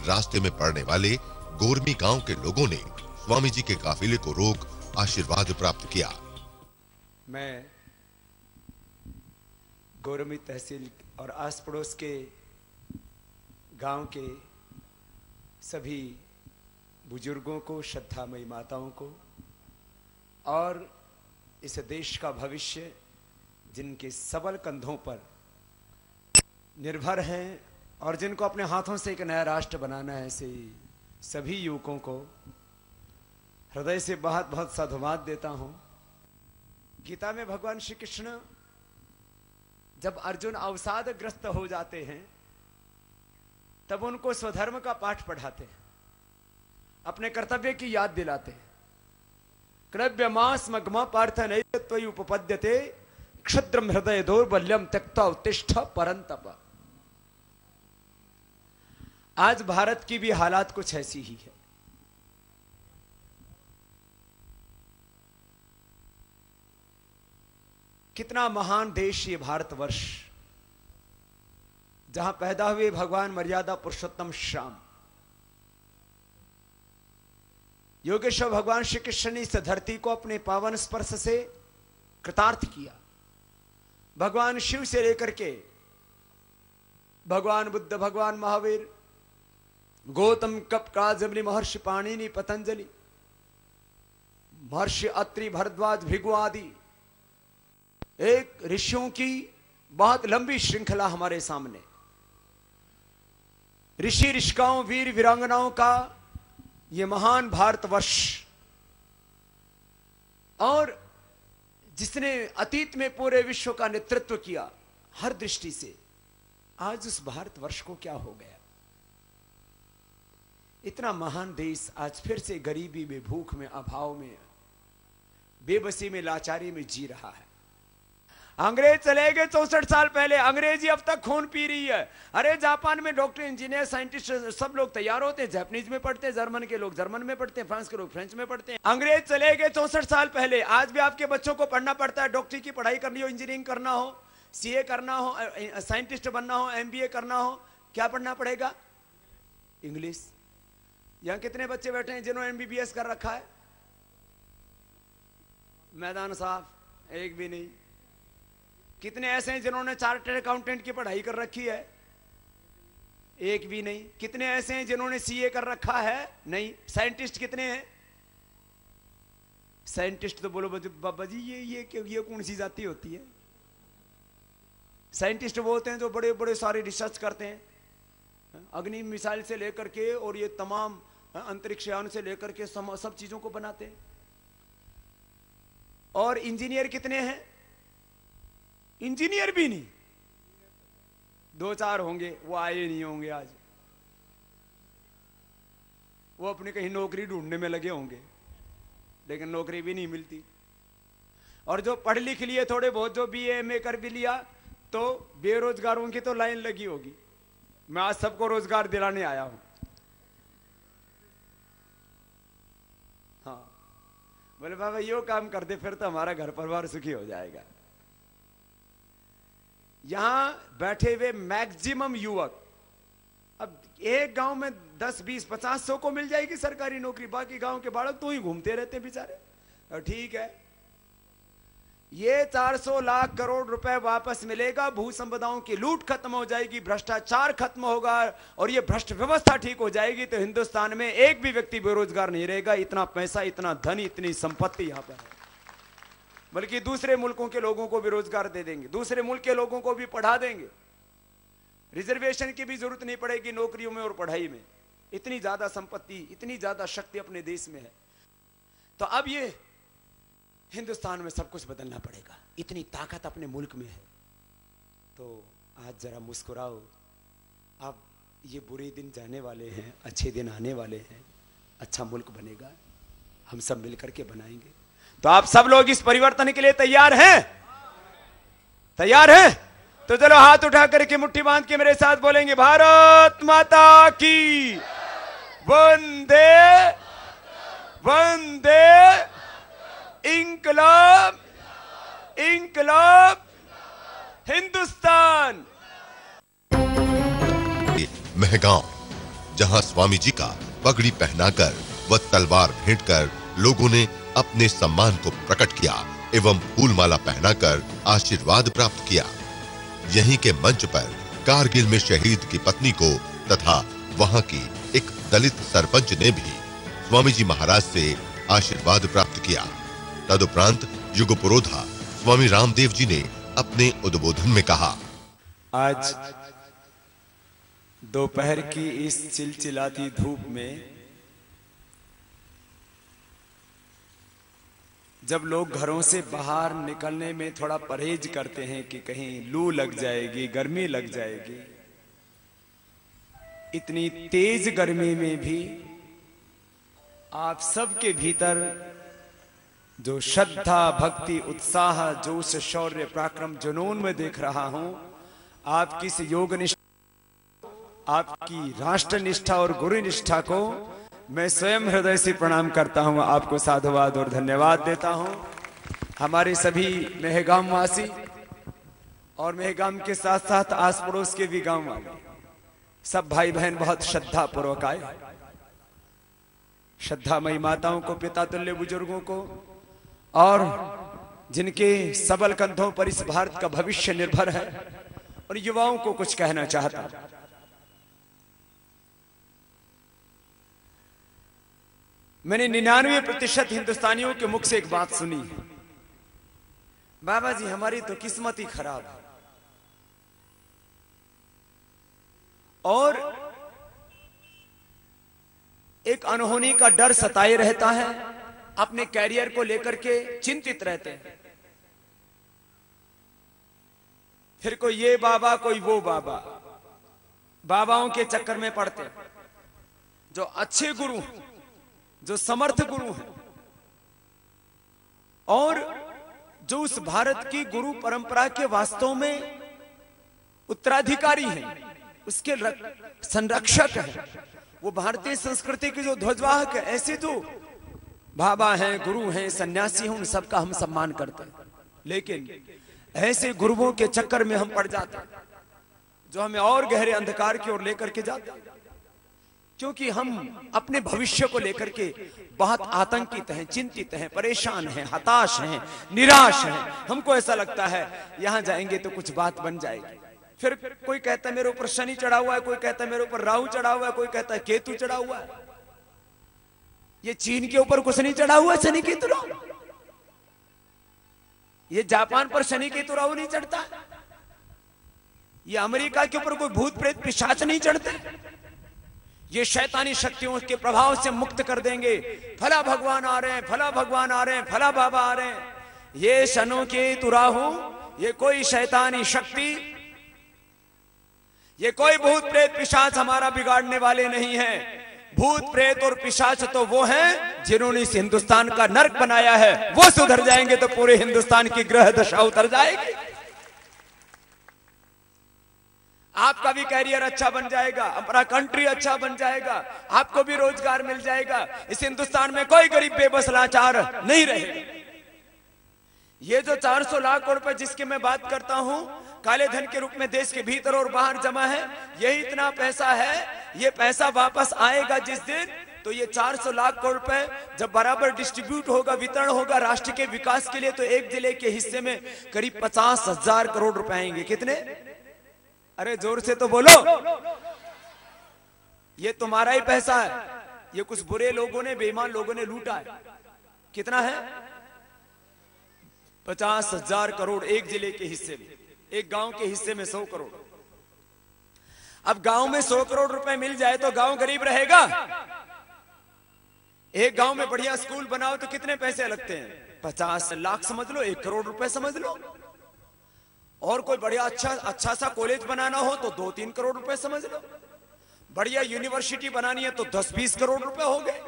रास्ते में पड़ने वाले गोरमी गांव के लोगों ने स्वामी जी के काफिले को रोक आशीर्वाद प्राप्त किया। मैं गोरमी तहसील और आस पड़ोस के गांव के सभी बुजुर्गों को, श्रद्धामयी माताओं को और इस देश का भविष्य जिनके सबल कंधों पर निर्भर हैं और जिनको अपने हाथों से एक नया राष्ट्र बनाना है, ऐसे सभी युवकों को हृदय से बहुत बहुत साधुवाद देता हूं। गीता में भगवान श्री कृष्ण जब अर्जुन अवसादग्रस्त हो जाते हैं तब उनको स्वधर्म का पाठ पढ़ाते हैं, अपने कर्तव्य की याद दिलाते हैं। कृव्य मास मग्मा पार्थ नैत्वयि उपपद्यते क्षुद्रम हृदय दौर्बल्यम त्यक्त्वा उत्तिष्ठ परंतप। आज भारत की भी हालात कुछ ऐसी ही है। कितना महान देश ये भारतवर्ष, जहां पैदा हुए भगवान मर्यादा पुरुषोत्तम श्याम योगेश्वर भगवान श्री कृष्ण ने इस धरती को अपने पावन स्पर्श से कृतार्थ किया। भगवान शिव से लेकर के भगवान बुद्ध, भगवान महावीर, गौतम, कपिल, महर्षि पाणिनि, पतंजलि, महर्षि अत्रि, भरद्वाज, भृगु आदि एक ऋषियों की बहुत लंबी श्रृंखला हमारे सामने। ऋषि ऋषिकाओं, वीर वीरांगनाओं का ये महान भारतवर्ष, और जिसने अतीत में पूरे विश्व का नेतृत्व किया हर दृष्टि से, आज उस भारतवर्ष को क्या हो गया। इतना महान देश आज फिर से गरीबी में, भूख में, अभाव में, बेबसी में, लाचारी में जी रहा है। अंग्रेज चले गए 64 साल पहले, अंग्रेजी अब तक खून पी रही है। अरे जापान में डॉक्टर, इंजीनियर, साइंटिस्ट सब लोग तैयार होते हैं, जापानीज में पढ़ते हैं, जर्मन के लोग जर्मन में पढ़ते हैं, फ्रांस के लोग फ्रेंच में पढ़ते हैं। अंग्रेज चले गए 64 साल पहले, आज भी आपके बच्चों को पढ़ना पड़ता है। डॉक्टरी की पढ़ाई करनी हो, इंजीनियरिंग करना हो, सीए करना हो, साइंटिस्ट बनना हो, एमबीए करना हो, क्या पढ़ना पड़ेगा? इंग्लिश। यहां कितने बच्चे बैठे हैं जिन्होंने एमबीबीएस कर रखा है? मैदान साफ, एक भी नहीं। कितने ऐसे हैं जिन्होंने चार्टर्ड अकाउंटेंट की पढ़ाई कर रखी है? एक भी नहीं। कितने ऐसे हैं जिन्होंने सीए कर रखा है? नहीं। साइंटिस्ट कितने हैं? साइंटिस्ट तो बोलो बाबा जी ये कौन सी जाति होती है? साइंटिस्ट वो होते हैं जो बड़े बड़े सारे रिसर्च करते हैं, अग्नि मिसाइल से लेकर के और ये तमाम अंतरिक्ष यान से लेकर के सब चीजों को बनाते हैं। और इंजीनियर कितने हैं? इंजीनियर भी नहीं। 2-4 होंगे, वो आए नहीं होंगे आज, वो अपनी कहीं नौकरी ढूंढने में लगे होंगे, लेकिन नौकरी भी नहीं मिलती। और जो पढ़ लिख लिए थोड़े बहुत, जो बीए एमए कर भी लिया, तो बेरोजगारों की तो लाइन लगी होगी। मैं आज सबको रोजगार दिलाने आया हूं। हाँ, बोले बाबा यो काम कर दे फिर तो हमारा घर परिवार सुखी हो जाएगा। यहां बैठे हुए मैक्सिमम युवक, अब एक गांव में 10, 20, 50, 100 को मिल जाएगी सरकारी नौकरी, बाकी गांव के बालक तो ही घूमते रहते हैं बेचारे। ठीक है, ये 400 लाख करोड़ रुपए वापस मिलेगा, भू संपदाओं की लूट खत्म हो जाएगी, भ्रष्टाचार खत्म होगा और ये भ्रष्ट व्यवस्था ठीक हो जाएगी, तो हिंदुस्तान में एक भी व्यक्ति बेरोजगार नहीं रहेगा। इतना पैसा, इतना धन, इतनी संपत्ति यहां पर है। बल्कि दूसरे मुल्कों के लोगों को भी रोजगार दे देंगे, दूसरे मुल्क के लोगों को भी पढ़ा देंगे। रिजर्वेशन की भी जरूरत नहीं पड़ेगी नौकरियों में और पढ़ाई में। इतनी ज्यादा संपत्ति, इतनी ज्यादा शक्ति अपने देश में है। तो अब ये हिंदुस्तान में सब कुछ बदलना पड़ेगा, इतनी ताकत अपने मुल्क में है। तो आज जरा मुस्कुराओ, अब ये बुरे दिन जाने वाले हैं, अच्छे दिन आने वाले हैं, अच्छा मुल्क बनेगा, हम सब मिलकर के बनाएंगे। तो आप सब लोग इस परिवर्तन के लिए तैयार हैं? तैयार हैं? तो चलो हाथ उठा करके मुट्ठी बांध के मेरे साथ बोलेंगे, भारत माता की वंदे वंदे इंकलाब इंकलाब हिंदुस्तान। महगांव, जहां स्वामी जी का पगड़ी पहनाकर व तलवार भेंट कर लोगों ने अपने सम्मान को प्रकट किया एवं फूलमाला पहनाकर आशीर्वाद प्राप्त किया। यहीं के मंच पर कारगिल में शहीद की पत्नी को तथा वहां की एक दलित सरपंच ने भी स्वामी जी महाराज से आशीर्वाद प्राप्त किया। तदुपरांत युगपुरोधा स्वामी रामदेव जी ने अपने उद्बोधन में कहा, आज दोपहर की इस चिलचिलाती धूप में जब लोग घरों से बाहर निकलने में थोड़ा परहेज करते हैं कि कहीं लू लग जाएगी, गर्मी लग जाएगी, इतनी तेज गर्मी में भी आप सबके भीतर जो श्रद्धा, भक्ति, उत्साह, जोश, शौर्य, पराक्रम, जुनून में देख रहा हूं, आपकी इस योग निष्ठा, आपकी राष्ट्र निष्ठा और गुरु निष्ठा को मैं स्वयं हृदय से प्रणाम करता हूं। आपको साधुवाद और धन्यवाद देता हूं। हमारे सभी मेहगाम वासी और मेहगाम के साथ साथ आस पड़ोस के भी गांव वाले सब भाई बहन बहुत श्रद्धा पूर्वक आए। श्रद्धामयी माताओं को, पिता तुल्य बुजुर्गों को और जिनके सबल कंधों पर इस भारत का भविष्य निर्भर है, और युवाओं को कुछ कहना चाहता हूं। मैंने 99% हिंदुस्तानियों के मुख से एक बात सुनी है, बाबा जी हमारी तो किस्मत ही खराब है। और एक अनहोनी का डर सताए रहता है, अपने कैरियर को लेकर के चिंतित रहते हैं। फिर कोई ये बाबा, कोई वो बाबा, बाबाओं के चक्कर में पड़ते हैं। जो अच्छे गुरु हैं, जो समर्थ गुरु हैं और जो उस भारत की गुरु परंपरा के वास्तव में उत्तराधिकारी हैं, उसके संरक्षक हैं, वो भारतीय संस्कृति के जो ध्वजवाहक है, ऐसे जो बाबा हैं, गुरु हैं, सन्यासी हैं, उन सबका हम सम्मान करते हैं। लेकिन ऐसे गुरुओं के चक्कर में हम पड़ जाते हैं जो हमें और गहरे अंधकार की ओर लेकर के जाते हैं। क्योंकि हम अपने भविष्य को लेकर के बहुत आतंकित हैं, चिंतित हैं, परेशान हैं, हताश हैं, निराश हैं। हमको ऐसा लगता है यहां जाएंगे तो कुछ बात बन जाएगी। फिर कोई कहता है मेरे ऊपर शनि चढ़ा हुआ है, कोई कहता है मेरे ऊपर राहु चढ़ा हुआ है, कोई कहता है केतु चढ़ा हुआ है। ये चीन के ऊपर कुछ नहीं चढ़ा हुआ शनि केतु राहु, ये जापान पर शनि केतु राहु नहीं चढ़ता, ये अमेरिका के ऊपर कोई भूत प्रेत पिशाच नहीं चढ़ते। ये शैतानी शक्तियों के प्रभाव से मुक्त कर देंगे। फला भगवान आ रहे हैं, फला भगवान आ रहे हैं, फला बाबा आ रहे हैं। ये शनो केतु राहु, ये कोई शैतानी शक्ति, ये कोई भूत प्रेत पिशाच हमारा बिगाड़ने वाले नहीं है। भूत प्रेत और पिशाच तो वो हैं जिन्होंने इस हिंदुस्तान का नर्क बनाया है। वो सुधर जाएंगे तो पूरे हिंदुस्तान की ग्रह दशा उतर जाएगी। आपका भी कैरियर अच्छा बन जाएगा, अपना कंट्री अच्छा बन जाएगा, आपको भी रोजगार मिल जाएगा। इस हिंदुस्तान में कोई गरीब बेबस लाचार नहीं रहेगा। ये जो 400 लाख रुपए जिसकी मैं बात करता हूं, काले धन के रूप में देश के भीतर और बाहर जमा है, यही इतना पैसा है। ये पैसा वापस आएगा जिस दिन, तो ये 400 लाख रुपए जब बराबर डिस्ट्रीब्यूट होगा, वितरण होगा राष्ट्र के विकास के लिए, तो एक जिले के हिस्से में करीब 50,000 करोड़ रुपए आएंगे। कितने? अरे जोर से तो बोलो। ये तुम्हारा ही पैसा है, ये कुछ बुरे लोगों ने, बेईमान लोगों ने लूटा है। कितना है? 50,000 करोड़ एक जिले के हिस्से में, एक गांव के हिस्से में 100 करोड़। अब गांव में 100 करोड़ रुपए मिल जाए तो गांव गरीब रहेगा? एक गांव में बढ़िया स्कूल बनाओ तो कितने पैसे लगते हैं? 50 लाख समझ लो, 1 करोड़ रुपए समझ लो। और कोई बढ़िया अच्छा सा कॉलेज बनाना हो तो 2-3 करोड़ रुपए समझ लो। बढ़िया यूनिवर्सिटी बनानी है तो 10-20 करोड़ रुपए हो गए।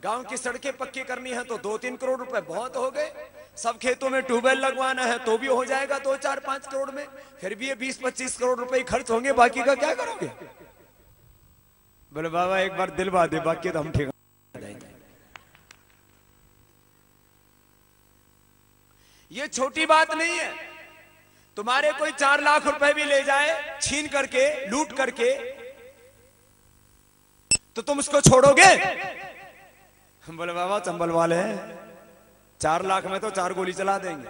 गांव की सड़कें पक्की करनी है तो 2-3 करोड़ रुपए बहुत हो गए। सब खेतों में ट्यूबवेल लगवाना है तो भी हो जाएगा 2-4-5 करोड़ में। फिर भी ये 20-25 करोड़ रुपए ही खर्च होंगे, बाकी का क्या करोगे? बोले बाबा एक बार दिलवा दे, बाकी तो हम ठीक देंगे। ये छोटी बात नहीं है। तुम्हारे कोई 4 लाख रुपए भी ले जाए छीन करके, लूट करके, तो तुम उसको छोड़ोगे? बोले बाबा चंबल वाले हैं, 4 लाख में तो 4 गोली चला देंगे।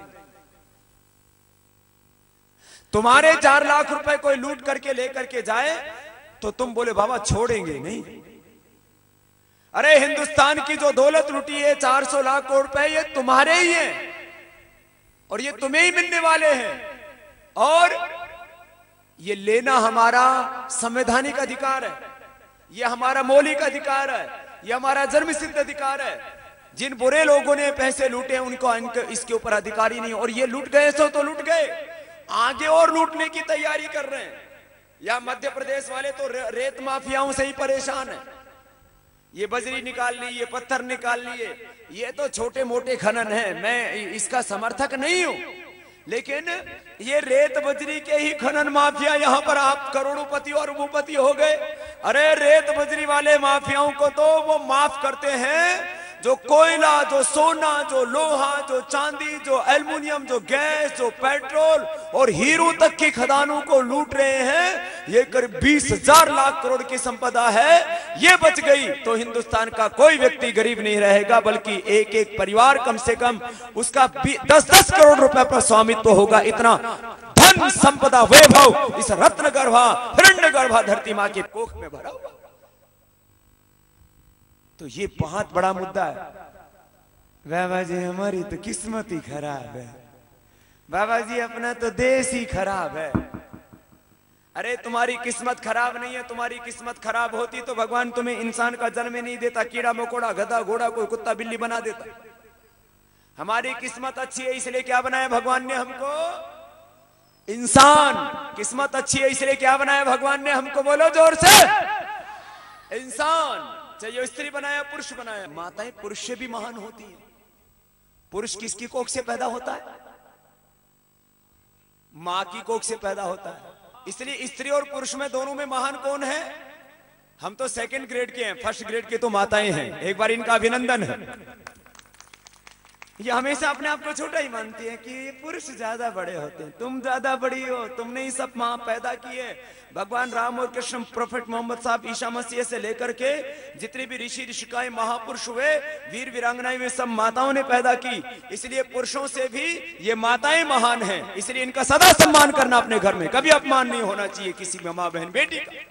तुम्हारे 4 लाख रुपए कोई लूट करके लेकर के जाए तो तुम बोले बाबा छोड़ेंगे नहीं। अरे हिंदुस्तान की जो दौलत लूटी है 400 लाख करोड़ रुपए, ये तुम्हारे ही है और ये तुम्हें ही मिलने वाले हैं। और ये लेना हमारा संवैधानिक अधिकार है, ये हमारा मौलिक अधिकार है, ये हमारा जन्मसिद्ध अधिकार है। जिन बुरे लोगों ने पैसे लूटे उनको इसके ऊपर अधिकार ही नहीं। और ये लूट गए सो तो लूट गए, आगे और लूटने की तैयारी कर रहे हैं। या मध्य प्रदेश वाले तो रेत माफियाओं से ही परेशान है। ये बजरी निकाल ली, ये पत्थर निकाल लिए, ये तो छोटे मोटे खनन है, मैं इसका समर्थक नहीं हूं। लेकिन ये रेत बजरी के ही खनन माफिया यहां पर आप करोड़ोंपति और अरबोंपति हो गए। अरे रेत बजरी वाले माफियाओं को तो वो माफ करते हैं जो कोयला, जो सोना, जो लोहा, जो चांदी, जो एल्युमिनियम, जो गैस, जो पेट्रोल और हीरो तक की खदानों को लूट रहे हैं। ये करीब 20,000 लाख करोड़ की संपदा है। ये बच गई तो हिंदुस्तान का कोई व्यक्ति गरीब नहीं रहेगा, बल्कि एक एक परिवार कम से कम उसका 10-10 करोड़ रुपए पर स्वामित्व होगा। इतना धन संपदा वैभव इस रत्न गर्भा हिरण्य गर्भा धरती मां के कोख में भरा हुआ। तो ये बहुत बड़ा मुद्दा है। बाबा जी हमारी तो किस्मत ही खराब है, बाबा जी अपना तो देश ही खराब है। अरे तुम्हारी किस्मत खराब नहीं है, तुम्हारी किस्मत खराब होती तो भगवान तुम्हें इंसान का जन्म नहीं देता, कीड़ा मकोड़ा, गधा घोड़ा, कोई कुत्ता बिल्ली बना देता। हमारी किस्मत अच्छी है इसलिए क्या बनाया भगवान ने हमको? इंसान। किस्मत अच्छी है इसलिए क्या बनाया भगवान ने हमको? बोलो जोर से। इंसान। चाहिए स्त्री बनाया, पुरुष बनाया। माताएं पुरुष से भी महान होती है। पुरुष किसकी कोख से पैदा होता है? मां की कोख से पैदा होता है। इसलिए स्त्री और पुरुष में दोनों में महान कौन है? हम तो 2nd ग्रेड के हैं, 1st ग्रेड के तो माताएं हैं। एक बार इनका अभिनंदन है। ये हमेशा अपने आप को छोटा ही मानती है कि पुरुष ज्यादा बड़े होते हैं, तुम ज्यादा बड़ी हो, तुमने ही सब मां पैदा किए। भगवान राम और कृष्ण, प्रोफेट मोहम्मद साहब, ईसा मसीह से लेकर के जितने भी ऋषि ऋषिकाएं महापुरुष हुए, वीर वीरांगनाएं, वे सब माताओं ने पैदा की। इसलिए पुरुषों से भी ये माताएं महान हैं, इसलिए इनका सदा सम्मान करना अपने घर में, कभी अपमान नहीं होना चाहिए किसी में मां बहन बेटी का।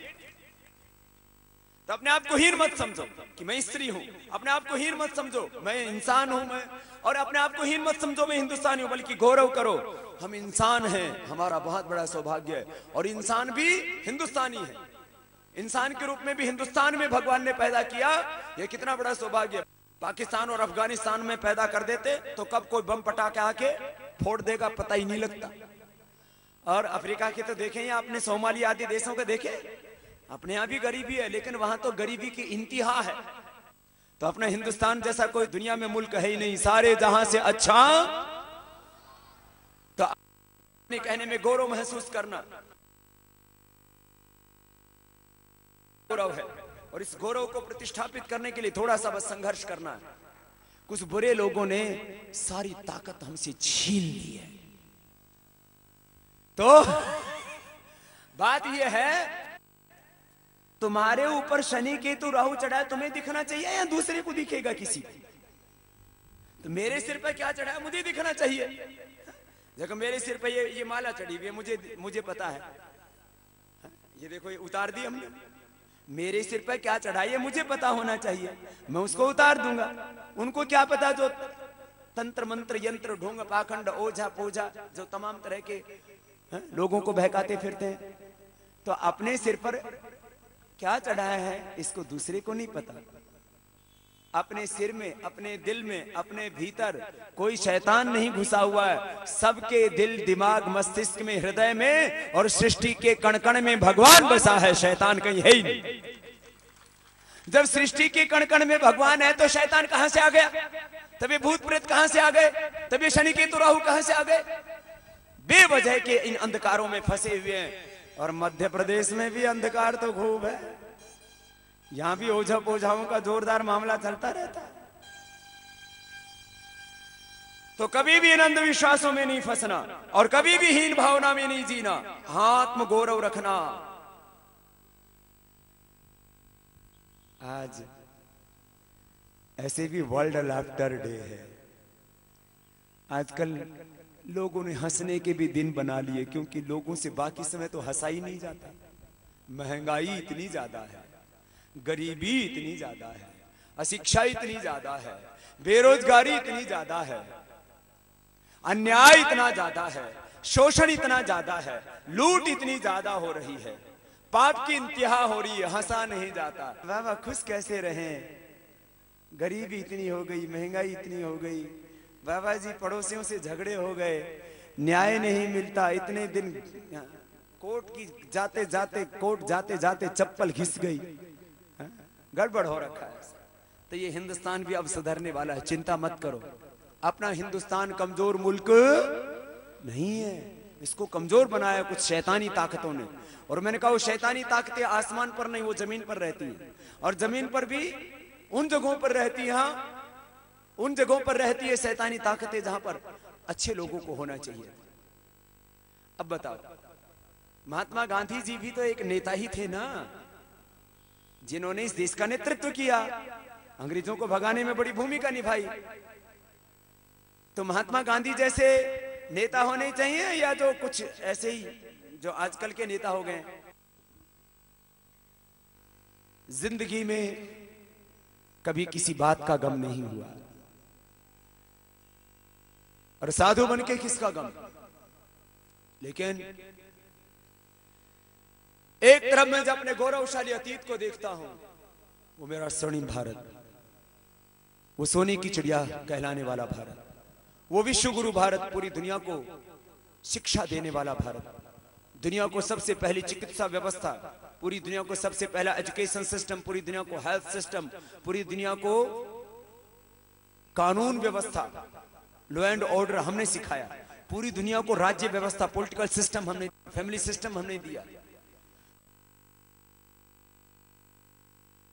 तो अपने आप को हीन मत समझो कि मैं स्त्री हूं, अपने आप को हीन मत समझो मैं इंसान हूं, मैं, और अपने आप को हीन मत समझो मैं हिंदुस्तानी हूं, बल्कि गौरव करो हम इंसान हैं, हमारा बहुत बड़ा सौभाग्य है। और इंसान भी हिंदुस्तानी है, इंसान के रूप में भी हिंदुस्तान में भगवान ने पैदा किया, यह कितना बड़ा सौभाग्य है। पाकिस्तान और अफगानिस्तान में पैदा कर देते तो कब कोई बम पटाखे आके फोड़ देगा पता ही नहीं लगता। और अफ्रीका के तो देखें, या अपने सोमालिया आदि देशों के देखें, अपने यहाँ भी गरीबी है, लेकिन वहां तो गरीबी की इंतहा है। तो अपना हिंदुस्तान जैसा कोई दुनिया में मुल्क है ही नहीं, सारे जहां से अच्छा। तो अपने कहने में गौरव महसूस करना गौरव है, और इस गौरव को प्रतिष्ठापित करने के लिए थोड़ा सा बस संघर्ष करना है। कुछ बुरे लोगों ने सारी ताकत हमसे छीन ली है। तो बात यह है, तुम्हारे ऊपर शनि केतु राहु चढ़ा है, तुम्हें दिखना चाहिए या दूसरे को दिखेगा किसी को? तो मेरे सिर पर क्या चढ़ा है मुझे दिखना चाहिए। देखो मेरे सिर पर ये माला चढ़ी हुई है, मुझे पता है, ये देखो ये उतार दी हमने। मेरे सिर पर क्या चढ़ा है मुझे पता होना चाहिए, मैं उसको उतार दूंगा। उनको क्या पता जो तंत्र मंत्र यंत्र ढोंग पाखंड ओझा पोझा जो तमाम तरह के लोगों को बहकाते फिरते हैं। तो अपने सिर पर क्या चढ़ाया है इसको दूसरे को नहीं पता। अपने सिर में, अपने दिल में, अपने भीतर कोई शैतान नहीं घुसा हुआ है। सबके दिल, दिमाग, मस्तिष्क में, हृदय में और सृष्टि के कण कण में भगवान बसा है, शैतान कहीं है ही नहीं। जब सृष्टि के कण कण में भगवान है तो शैतान कहां से आ गया? तब ये भूत प्रेत कहां से आ गए? तब ये शनि केतु राहु कहां से आ गए? बेवजह के इन अंधकारों में फंसे हुए हैं। और मध्य प्रदेश में भी अंधकार तो खूब है, यहां भी ओझा पोझाओं का जोरदार मामला चलता रहता है। तो कभी भी इन अंधविश्वासों में नहीं फंसना और कभी भी हीन भावना में नहीं जीना, आत्म गौरव रखना। आज ऐसे भी वर्ल्ड लाफ्टर डे है। आजकल लोगों ने हंसने के भी दिन बना लिए, क्योंकि लोगों से बाकी समय तो हंसा ही नहीं जाता। महंगाई इतनी ज्यादा है, गरीबी इतनी ज्यादा है, अशिक्षा इतनी ज्यादा है, बेरोजगारी इतनी ज्यादा है, अन्याय इतना ज्यादा है, शोषण इतना ज्यादा है, लूट इतनी ज्यादा हो रही है, पाप की इंतहा हो रही है, हंसा नहीं जाता। बाबा खुश कैसे रहें? गरीबी इतनी हो गई, महंगाई इतनी हो गई, बाबा जी पड़ोसियों से झगड़े हो गए, न्याय नहीं मिलता, इतने दिन कोर्ट जाते जाते चप्पल घिस गई, गड़बड़ हो रखा है। तो ये हिंदुस्तान भी अब सुधरने वाला है, चिंता मत करो। अपना हिंदुस्तान कमजोर मुल्क नहीं है, इसको कमजोर बनाया कुछ शैतानी ताकतों ने। और मैंने कहा वो शैतानी ताकतें आसमान पर नहीं, वो जमीन पर रहती है। और जमीन पर भी उन जगहों पर रहती है, उन जगहों पर रहती है शैतानी ताकतें जहां पर अच्छे लोगों को होना चाहिए। अब बताओ, महात्मा गांधी जी भी तो एक नेता ही थे ना, जिन्होंने इस देश का नेतृत्व किया, अंग्रेजों को भगाने में बड़ी भूमिका निभाई। तो महात्मा गांधी जैसे नेता होने चाहिए या जो कुछ ऐसे ही जो आजकल के नेता हो गए? जिंदगी में कभी किसी बात का गम नहीं हुआ, और साधु बन के किसका गम। लेकिन एक तरफ मैं जब अपने गौरवशाली अतीत को देखता हूं, वो मेरा स्वर्णिम भारत, वो सोने की चिड़िया कहलाने वाला भारत, वो विश्व गुरु भारत, पूरी दुनिया को शिक्षा देने वाला भारत, दुनिया को सबसे पहली चिकित्सा व्यवस्था, पूरी दुनिया को सबसे पहला एजुकेशन सिस्टम, पूरी दुनिया को हेल्थ सिस्टम, पूरी दुनिया को कानून व्यवस्था, लॉ एंड ऑर्डर हमने सिखाया, पूरी दुनिया को राज्य व्यवस्था, पॉलिटिकल सिस्टम हमने, फैमिली सिस्टम हमने दिया।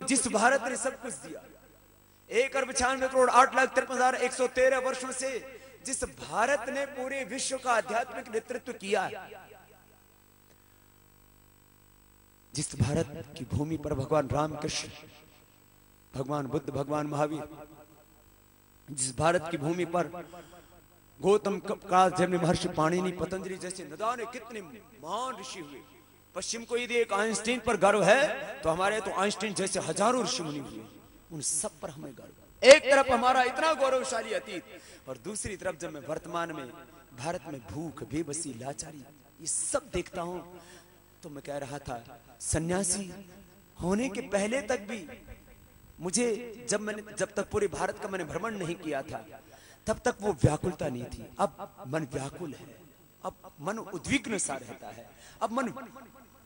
जिस भारत ने सब कुछ दिया, 1,96,98,53,113 वर्षों से जिस भारत ने पूरे विश्व का आध्यात्मिक नेतृत्व किया, जिस भारत की भूमि पर भगवान रामकृष्ण, भगवान बुद्ध, भगवान महावीर, जिस भारत की भूमि पर गौतम काल जब महर्षि पाणिनि, पतंजलि जैसे न जाने कितने महान ऋषि हुए। पश्चिम को यदि एक आइंस्टीन पर गर्व है तो हमारे तो आइंस्टीन जैसे हजारों ऋषि मुनि हुए, उन सब पर हमें गर्व। एक तरफ हमारा इतना गौरवशाली अतीत और दूसरी तरफ जब मैं वर्तमान में भारत में भूख, बेबसी, लाचारी ये सब देखता हूं तो मैं कह रहा था सन्यासी होने के पहले तक भी मुझे जब तक पूरे भारत का मैंने भ्रमण नहीं किया था तब तक वो व्याकुलता नहीं थी। अब मन व्याकुल है, अब मन उद्विग्न सा रहता है, अब मन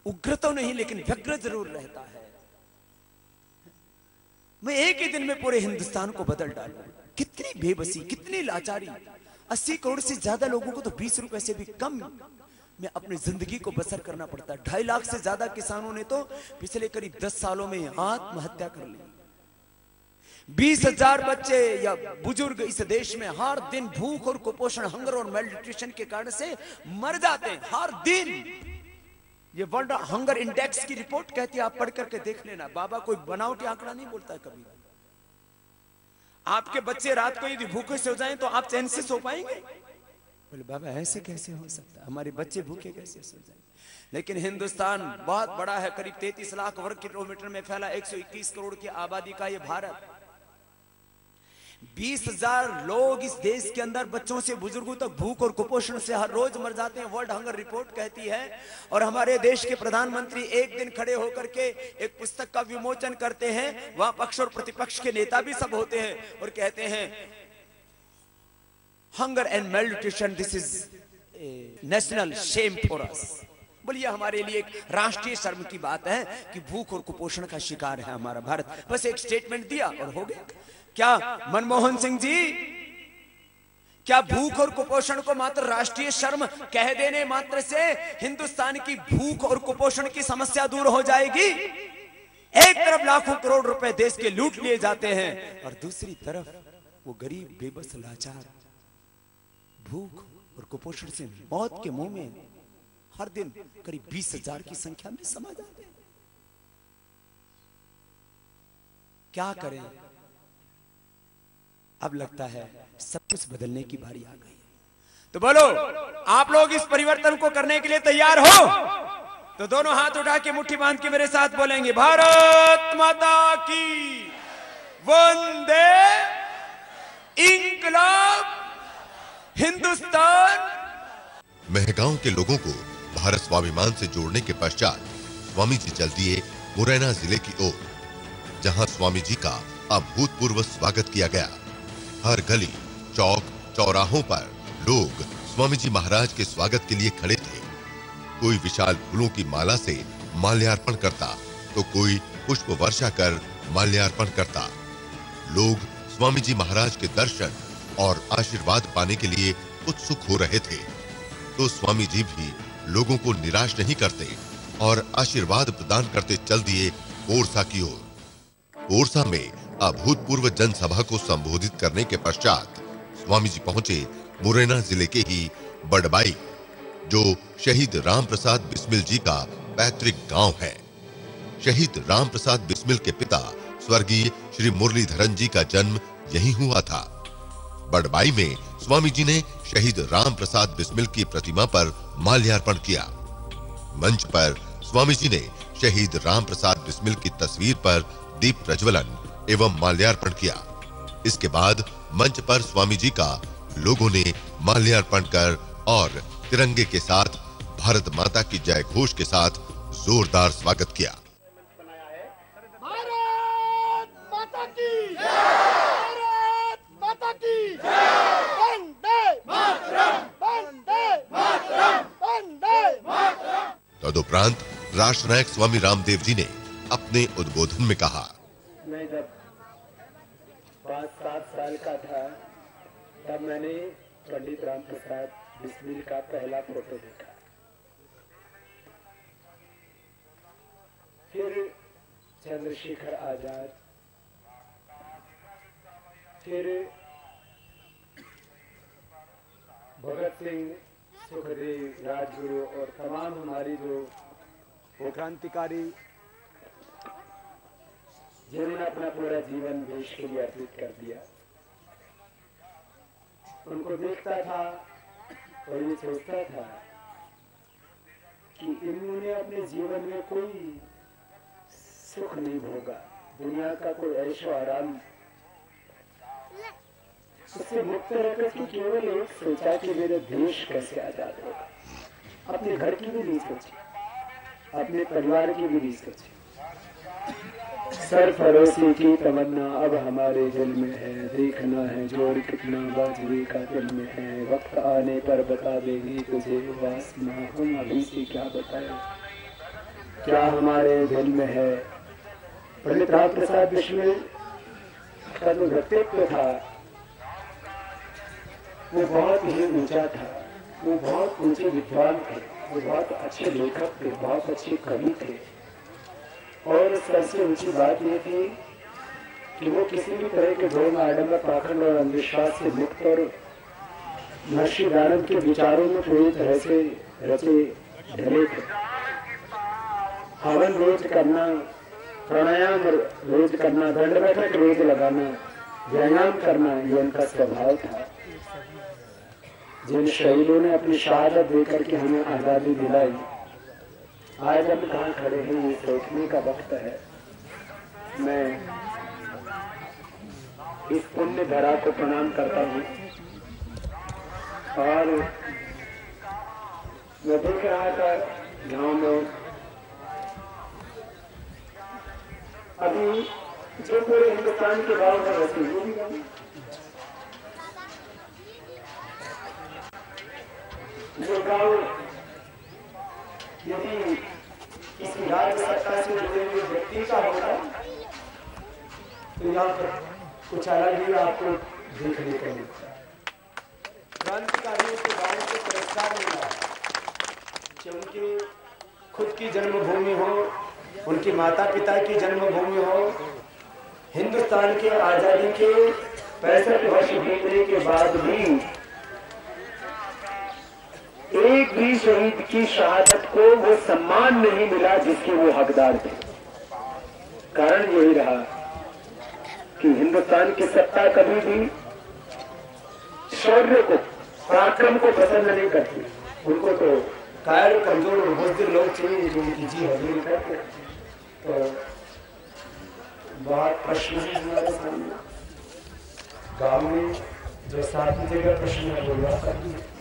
उग्र तो नहीं लेकिन व्यग्र जरूर रहता है। मैं एक ही दिन में पूरे हिंदुस्तान को बदल डालूं। कितनी बेबसी, कितनी लाचारी। 80 करोड़ से ज्यादा लोगों को तो 20 रुपए से भी कम में अपनी जिंदगी को बसर करना पड़ता है। 2.5 लाख से ज्यादा किसानों ने तो पिछले करीब 10 सालों में आत्महत्या कर ली। 20,000 बच्चे या बुजुर्ग इस देश में हर दिन भूख और कुपोषण, हंगर और मेलन्यूट्रिशन के कारण से मर जाते हैं हर दिन। ये वर्ल्ड हंगर इंडेक्स की रिपोर्ट कहती है, आप पढ़ करके देख लेना। बाबा कोई बनावटी आंकड़ा नहीं बोलता है कभी। आपके बच्चे रात को यदि भूखे सो जाएं तो आप चैन से सो पाएंगे? बोले बाबा ऐसे कैसे हो सकता है, हमारे बच्चे भूखे कैसे सो जाएं? लेकिन हिंदुस्तान बहुत बड़ा है, करीब 33 लाख वर्ग किलोमीटर में फैला 121 करोड़ की आबादी का ये भारत। 20,000 लोग इस देश के अंदर बच्चों से बुजुर्गों तक भूख और कुपोषण से हर रोज मर जाते हैं, वर्ल्ड हंगर रिपोर्ट कहती है। और हमारे देश के प्रधानमंत्री एक दिन खड़े होकर के एक पुस्तक का विमोचन करते हैं, वहां पक्ष और प्रतिपक्ष के नेता भी सब होते हैं और कहते हैं hunger and malnutrition this is national shame for us. बोलिए हमारे लिए एक राष्ट्रीय शर्म की बात है कि भूख और कुपोषण का शिकार है हमारा भारत। बस एक स्टेटमेंट दिया और हो गया। क्या मनमोहन सिंह जी, क्या भूख और कुपोषण को मात्र राष्ट्रीय शर्म कह देने मात्र से हिंदुस्तान की भूख और कुपोषण की समस्या दूर हो जाएगी? एक तरफ लाखों करोड़ रुपए देश के लूट लिए जाते हैं और दूसरी तरफ वो गरीब, बेबस, लाचार भूख और कुपोषण से मौत के मुंह में हर दिन करीब 20,000 की संख्या में समा जाते हैं। क्या करें? अब लगता है सब कुछ बदलने की बारी आ गई। तो बोलो आप लोग इस परिवर्तन को करने के लिए तैयार हो? तो दोनों हाथ उठा के मुट्ठी बांध के मेरे साथ बोलेंगे भारत माता की वंदे, इंकलाब हिंदुस्तान। मेहगांव के लोगों को भारत स्वाभिमान से जोड़ने के पश्चात स्वामी जी चल दिए मुरैना जिले की ओर, जहां स्वामी जी का अभूतपूर्व स्वागत किया गया। हर गली, चौक, चौराहों पर लोग स्वामी जी महाराज के स्वागत के लिए खड़े थे। कोई विशाल फूलों की माला से माल्यार्पण करता तो कोई पुष्प वर्षा कर माल्यार्पण करता। लोग स्वामी जी महाराज के दर्शन और आशीर्वाद पाने के लिए उत्सुक हो रहे थे। तो स्वामी जी भी लोगों को निराश नहीं करते और आशीर्वाद प्रदान करते चल दिए कोरसा की ओर। कोरसा में अभूतपूर्व जनसभा को संबोधित करने के पश्चात स्वामी जी पहुंचे मुरैना जिले के ही बड़बाई, जो शहीद राम प्रसाद बिस्मिल जी का पैतृक गांव है। शहीद राम प्रसाद बिस्मिल के पिता स्वर्गीय श्री मुरलीधरन जी का जन्म यही हुआ था। बड़बाई में स्वामी जी ने शहीद राम प्रसाद बिस्मिल की प्रतिमा पर माल्यार्पण किया। मंच पर स्वामी जी ने शहीद राम प्रसाद बिस्मिल की तस्वीर पर दीप प्रज्वलन एवं माल्यार्पण किया। इसके बाद मंच पर स्वामी जी का लोगों ने माल्यार्पण कर और तिरंगे के साथ भारत माता की जय घोष के साथ जोरदार स्वागत किया। भारत माता की जय! भारत माता की जय! वंदे मातरम! वंदे मातरम! वंदे मातरम! तदुपरांत राष्ट्रनायक स्वामी रामदेव जी ने अपने उद्बोधन में कहा, मैं जब 5-7 साल का था तब मैंने पंडित राम प्रसाद बिस्मिल का पहला फोटो देखा। फिर चंद्रशेखर आजाद, फिर भगत सिंह, सुखदेव, राजगुरु और तमाम हमारी जो वो क्रांतिकारी जिन्होंने अपना पूरा जीवन देश के लिए अर्पित कर दिया, उनको देखता था और ये सोचता था कि इन्होंने अपने जीवन में कोई सुख नहीं भोगा, दुनिया का कोई ऐशो आराम उससे मुक्त रहकर के केवल एक सोचा कि मेरे देश कैसे आजाद होगा। अपने घर की भी नहीं सोची, अपने परिवार की भी नहीं सोची। सरफरोशी की तमन्ना अब हमारे दिल में है, देखना है जोर कितना बाजरे का दिल में है। वक्त आने पर बता देगी तुझे वासना, हम अभी से क्या बताए क्या हमारे दिल में है। पंडित राम प्रसाद बिस्मिल का जो व्यक्तित्व था वो बहुत ही ऊंचा था, वो बहुत ऊंचे विद्वान थे, वो बहुत अच्छे लेखक थे, बहुत अच्छे कवि थे। और सबसे ऊंची बात ये थी कि वो किसी भी तरह के ढोंग, आडंबर, पाखंड और अंधविश्वास से मुक्त और महर्षि दयानंद के विचारों में पूरी तरह से रचे ढले थे। हवन रोज करना, प्राणायाम रोज करना, दंड बैठक रोज लगाना, व्यायाम करना, ये उनका स्वभाव था। जिन शहीदों ने अपनी शहादत देकर के हमें आजादी दिलाई, आज हम कहाँ खड़े हैं ये सोचने का वक्त है। मैं इस पुण्य धरा को प्रणाम करता हूँ और मैं देख रहा था गांव में अभी जो पूरे हिंदुस्तान के गांव में रहती है, जो गांव यदि किसी राज्य सत्ता से जुड़े हुए व्यक्ति का होता तो यहाँ पर कुछ अलग ही आपको देखने को मिलता। क्रांतिकारियों के गांव को पुरस्कार मिला कि उनकी खुद की जन्मभूमि हो, उनकी माता पिता की जन्मभूमि हो, हिंदुस्तान के आजादी के 65 वर्ष बीतने के बाद भी एक भी शहीद की शहादत को वो सम्मान नहीं मिला जिसके वो हकदार थे। कारण यही रहा कि हिंदुस्तान की सत्ता कभी भी शौर्य को, पराक्रम को पसंद नहीं करती। उनको तो कायर, कमजोर और बुजुर्ग लोग चाहिए जो उनकी जी हजूरी करते। तो बहुत प्रश्न है हमारे सामने, गांव में जो 7 जगह प्रश्न है वो हुआ करती है,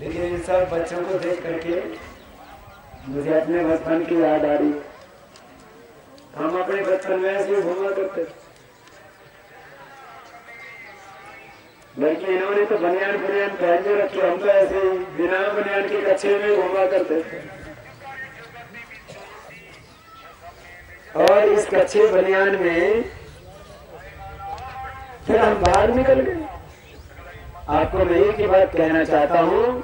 लेकिन इन सब बच्चों को देख करके मुझे अपने बचपन की याद आ रही है। हम अपने बचपन में ऐसे घूमा करते, बल्कि इन्होंने तो बनियान बनियान पहन के रखे, हम तो ऐसे बिना बनियान के कच्चे में घूमा करते थे। और इस कच्चे बनियान में फिर हम बाहर निकल गए। आपको मैं एक ही बात कहना चाहता हूँ,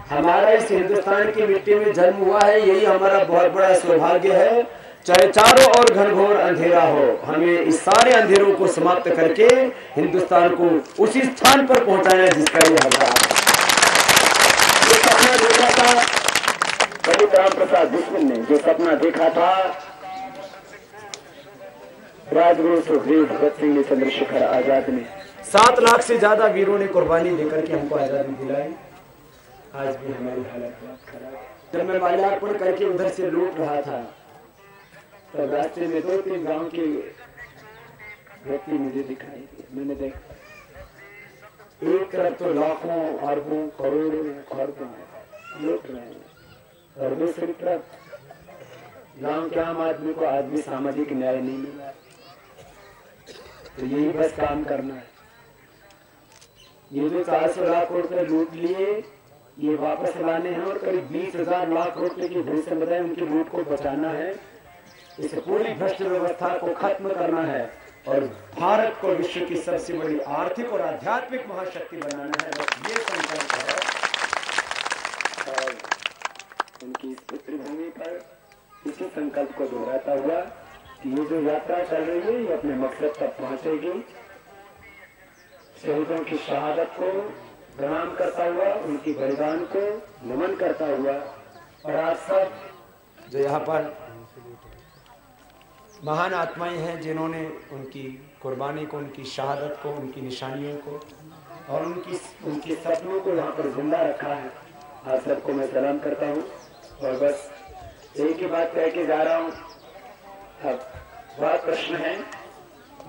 हमारा इस हिंदुस्तान की मिट्टी में जन्म हुआ है, यही हमारा बहुत बड़ा सौभाग्य है। चाहे चारों ओर घनघोर अंधेरा हो, हमें इस सारे अंधेरों को समाप्त करके हिंदुस्तान को उसी स्थान पर पहुंचाना है जिसका ये हकदार है। जो सपना देखा था पंडित राम प्रसाद बिस्मिल ने, जो सपना देखा था राजगुरु सुखदेव, भगत सिंह, चंद्रशेखर आजाद ने, 7 लाख से ज्यादा वीरों ने कुर्बानी देकर के हमको आजादी दिलाई। आज भी हमारी हालत बहुत खराब है। जब मैं माल्यार्पण करके उधर से लौट रहा था तब रास्ते में 2-3 गांव के व्यक्ति मुझे दिखाई दिए। मैंने देखा एक तरफ तो लाखों, अरबों, करोड़ों, खरबों लूट रहे हैं, और दूसरी तरफ गांव के आम आदमी को आज भी सामाजिक न्याय नहीं मिला। तो यही बस काम करना है। ये जो 400 लाख रुपए लूट लिए ये वापस लाने हैं, और करीब 20,000 लाख रुपए की घूस संपदा उनकी लूट को बचाना है। इस पूरी भ्रष्ट व्यवस्था को खत्म करना है और भारत को विश्व की सबसे बड़ी आर्थिक और आध्यात्मिक महाशक्ति बनाना है। बस ये संकल्प है। और उनकी इस पितृभूमि पर इसी संकल्प को दोहराता हुआ कि ये जो यात्रा चल रही है ये अपने मकसद तक पहुंचेगी। शहीदों की शहादत को प्रणाम करता हुआ, उनकी बलिदान को नमन करता हुआ, और आप सब जो यहाँ पर महान आत्माएं हैं जिन्होंने उनकी कुर्बानी को, उनकी शहादत को, उनकी निशानियों को और उनके सपनों को यहाँ पर जिंदा रखा है, आप सबको मैं सलाम करता हूँ। और बस एक ही बात कह के जा रहा हूँ। अब बहुत प्रश्न है।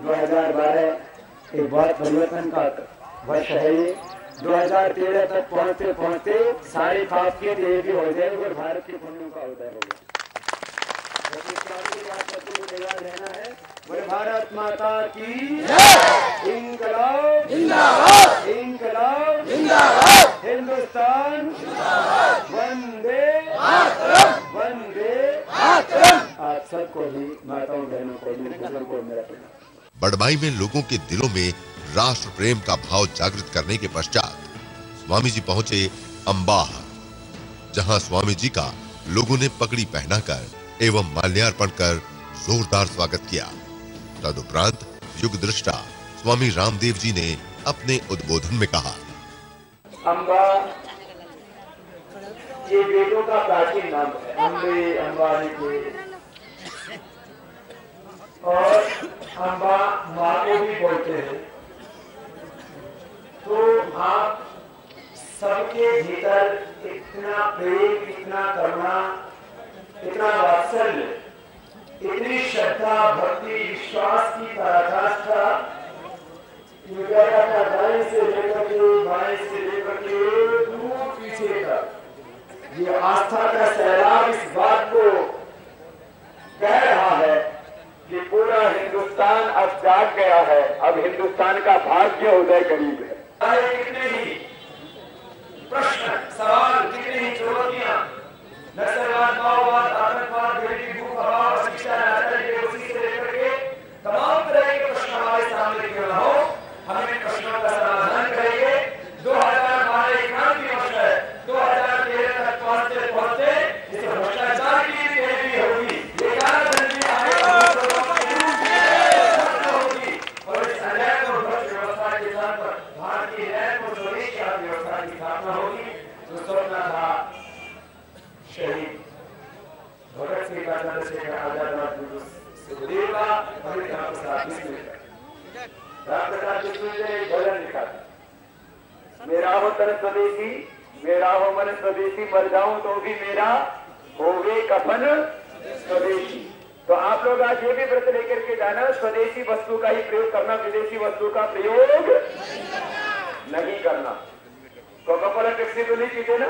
2012 एक बहुत परिवर्तन का वर्ष है ये। 2013 तक पहुंचते पहुंचते सारे खास के देह भी हो जाएंगे और भारत के पुण्यों का उदय होगा। रहना है। बोले भारत माता की इंकलाब जिंदाबाद, इंकलाब जिंदाबाद, हिंदुस्तान वंदे मातरम, वंदे मातरम। आप सबको भी, माताओं बहनों को भी, बुजुर्गों को मेरा प्रणाम। बड़वाई में लोगों के दिलों में राष्ट्र प्रेम का भाव जागृत करने के पश्चात स्वामी जी पहुंचे अंबाह, जहां स्वामी जी का लोगों ने पगड़ी पहनाकर एवं माल्यार्पण कर जोरदार स्वागत किया। तदुपरांत युग दृष्टा स्वामी रामदेव जी ने अपने उद्बोधन में कहा, अंबा ये वेदों का प्राचीन नाम है। अम्बे, अंबालिके, और अंबा माँ को भी बोलते हैं। तो आप सबके भीतर इतना प्रेम, इतना करुणा, इतना वात्सल्य, इतनी श्रद्धा, भक्ति, विश्वास की पराकाष्ठा, दाएं से लेकर के बाएं से लेकर के दूर पीछे तक ये आस्था का सैलाब इस बात को कह रहा है कि पूरा हिंदुस्तान अब जाग गया है। अब हिंदुस्तान का भाग्य उदय करीब है। कितने ही प्रश्न, सवाल, कितनी ही चुनौतियां, नक्सलवाद, माओवाद, आतंकवाद, गरीबी, भूख अभाव, शिक्षा, उसी से लेकर के तमाम तरह के प्रश्न हमारे सामने क्यों न हो, हम इन प्रश्नों का समाधान करेंगे। 2012 क्रांति वर्ष है। 2013 तक पहुंचते पहुंचते इस भ्रष्टाचार की तेजी होगी, ये कालाधन की आएगा होगी, और इस अन्याय को भ्रष्ट व्यवस्था के स्थान पर भारतीय न्याय को स्वदेशी व्यवस्था की स्थापना होगी। जो स्वप्न था शहीद भगत सिंह का, चंद्रशेखर आजाद, सुखदेव का, हरिकृष्ण प्रसाद बिस्मिल का, रामप्रसाद बिस्मिल ने भजन लिखा, मेरा हो तन स्वदेशी, मेरा हो मन स्वदेशी, मर जाऊं तो भी मेरा होगे कफन स्वदेशी। तो आप लोग आज ये भी व्रत लेकर के जाना, स्वदेशी वस्तु का ही प्रयोग करना, विदेशी वस्तु का प्रयोग नहीं करना। कोका कोला पेप्सी तो नहीं पीते ना?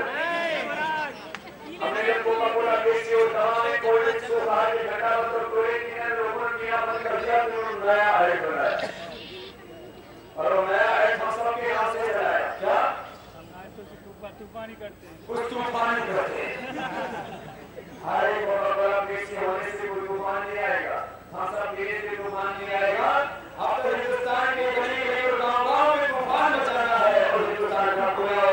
हमने जब कोका कोला पेप्सी और तमाम कोल्ड ड्रिंक्स को बाहर से घटा और पूरे लोगों ने किया बंद कर दिया, तो नया आइट बनाया, और वो नया आइट हम सबके यहाँ से चलाया। क्या तूफानी करते हैं, कुछ तूफानी करते हैं। अरे कोका कोला पेप्सी होने से कोई तूफान नहीं आएगा, हम सब पीने से तूफान नहीं आएगा। अब तो हिंदुस्तान के गली गली और गाँव गाँव में तूफान मचाना है और हिंदुस्तान का कोई और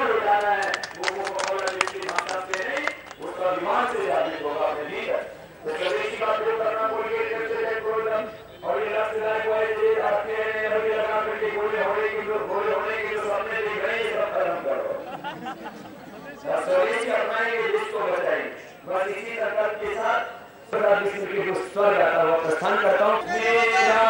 लुटाना है। वो कोका कोला पेप्सी भाषा से नहीं, उसका विमान से जाती होगा। ठीक है, तो स्वदेशी का प्रयोग करना बोलिए और ये लक्ष्यदायक हुआ है आपके लगा करके बोले होने की जो सपने देख रहे हैं सब खत्म करो। स्वदेशी अपनाएंगे, देश को बचाएंगे। बस इसी संकल्प के साथ स्वर गाता हुआ प्रस्थान करता हूँ। मेरा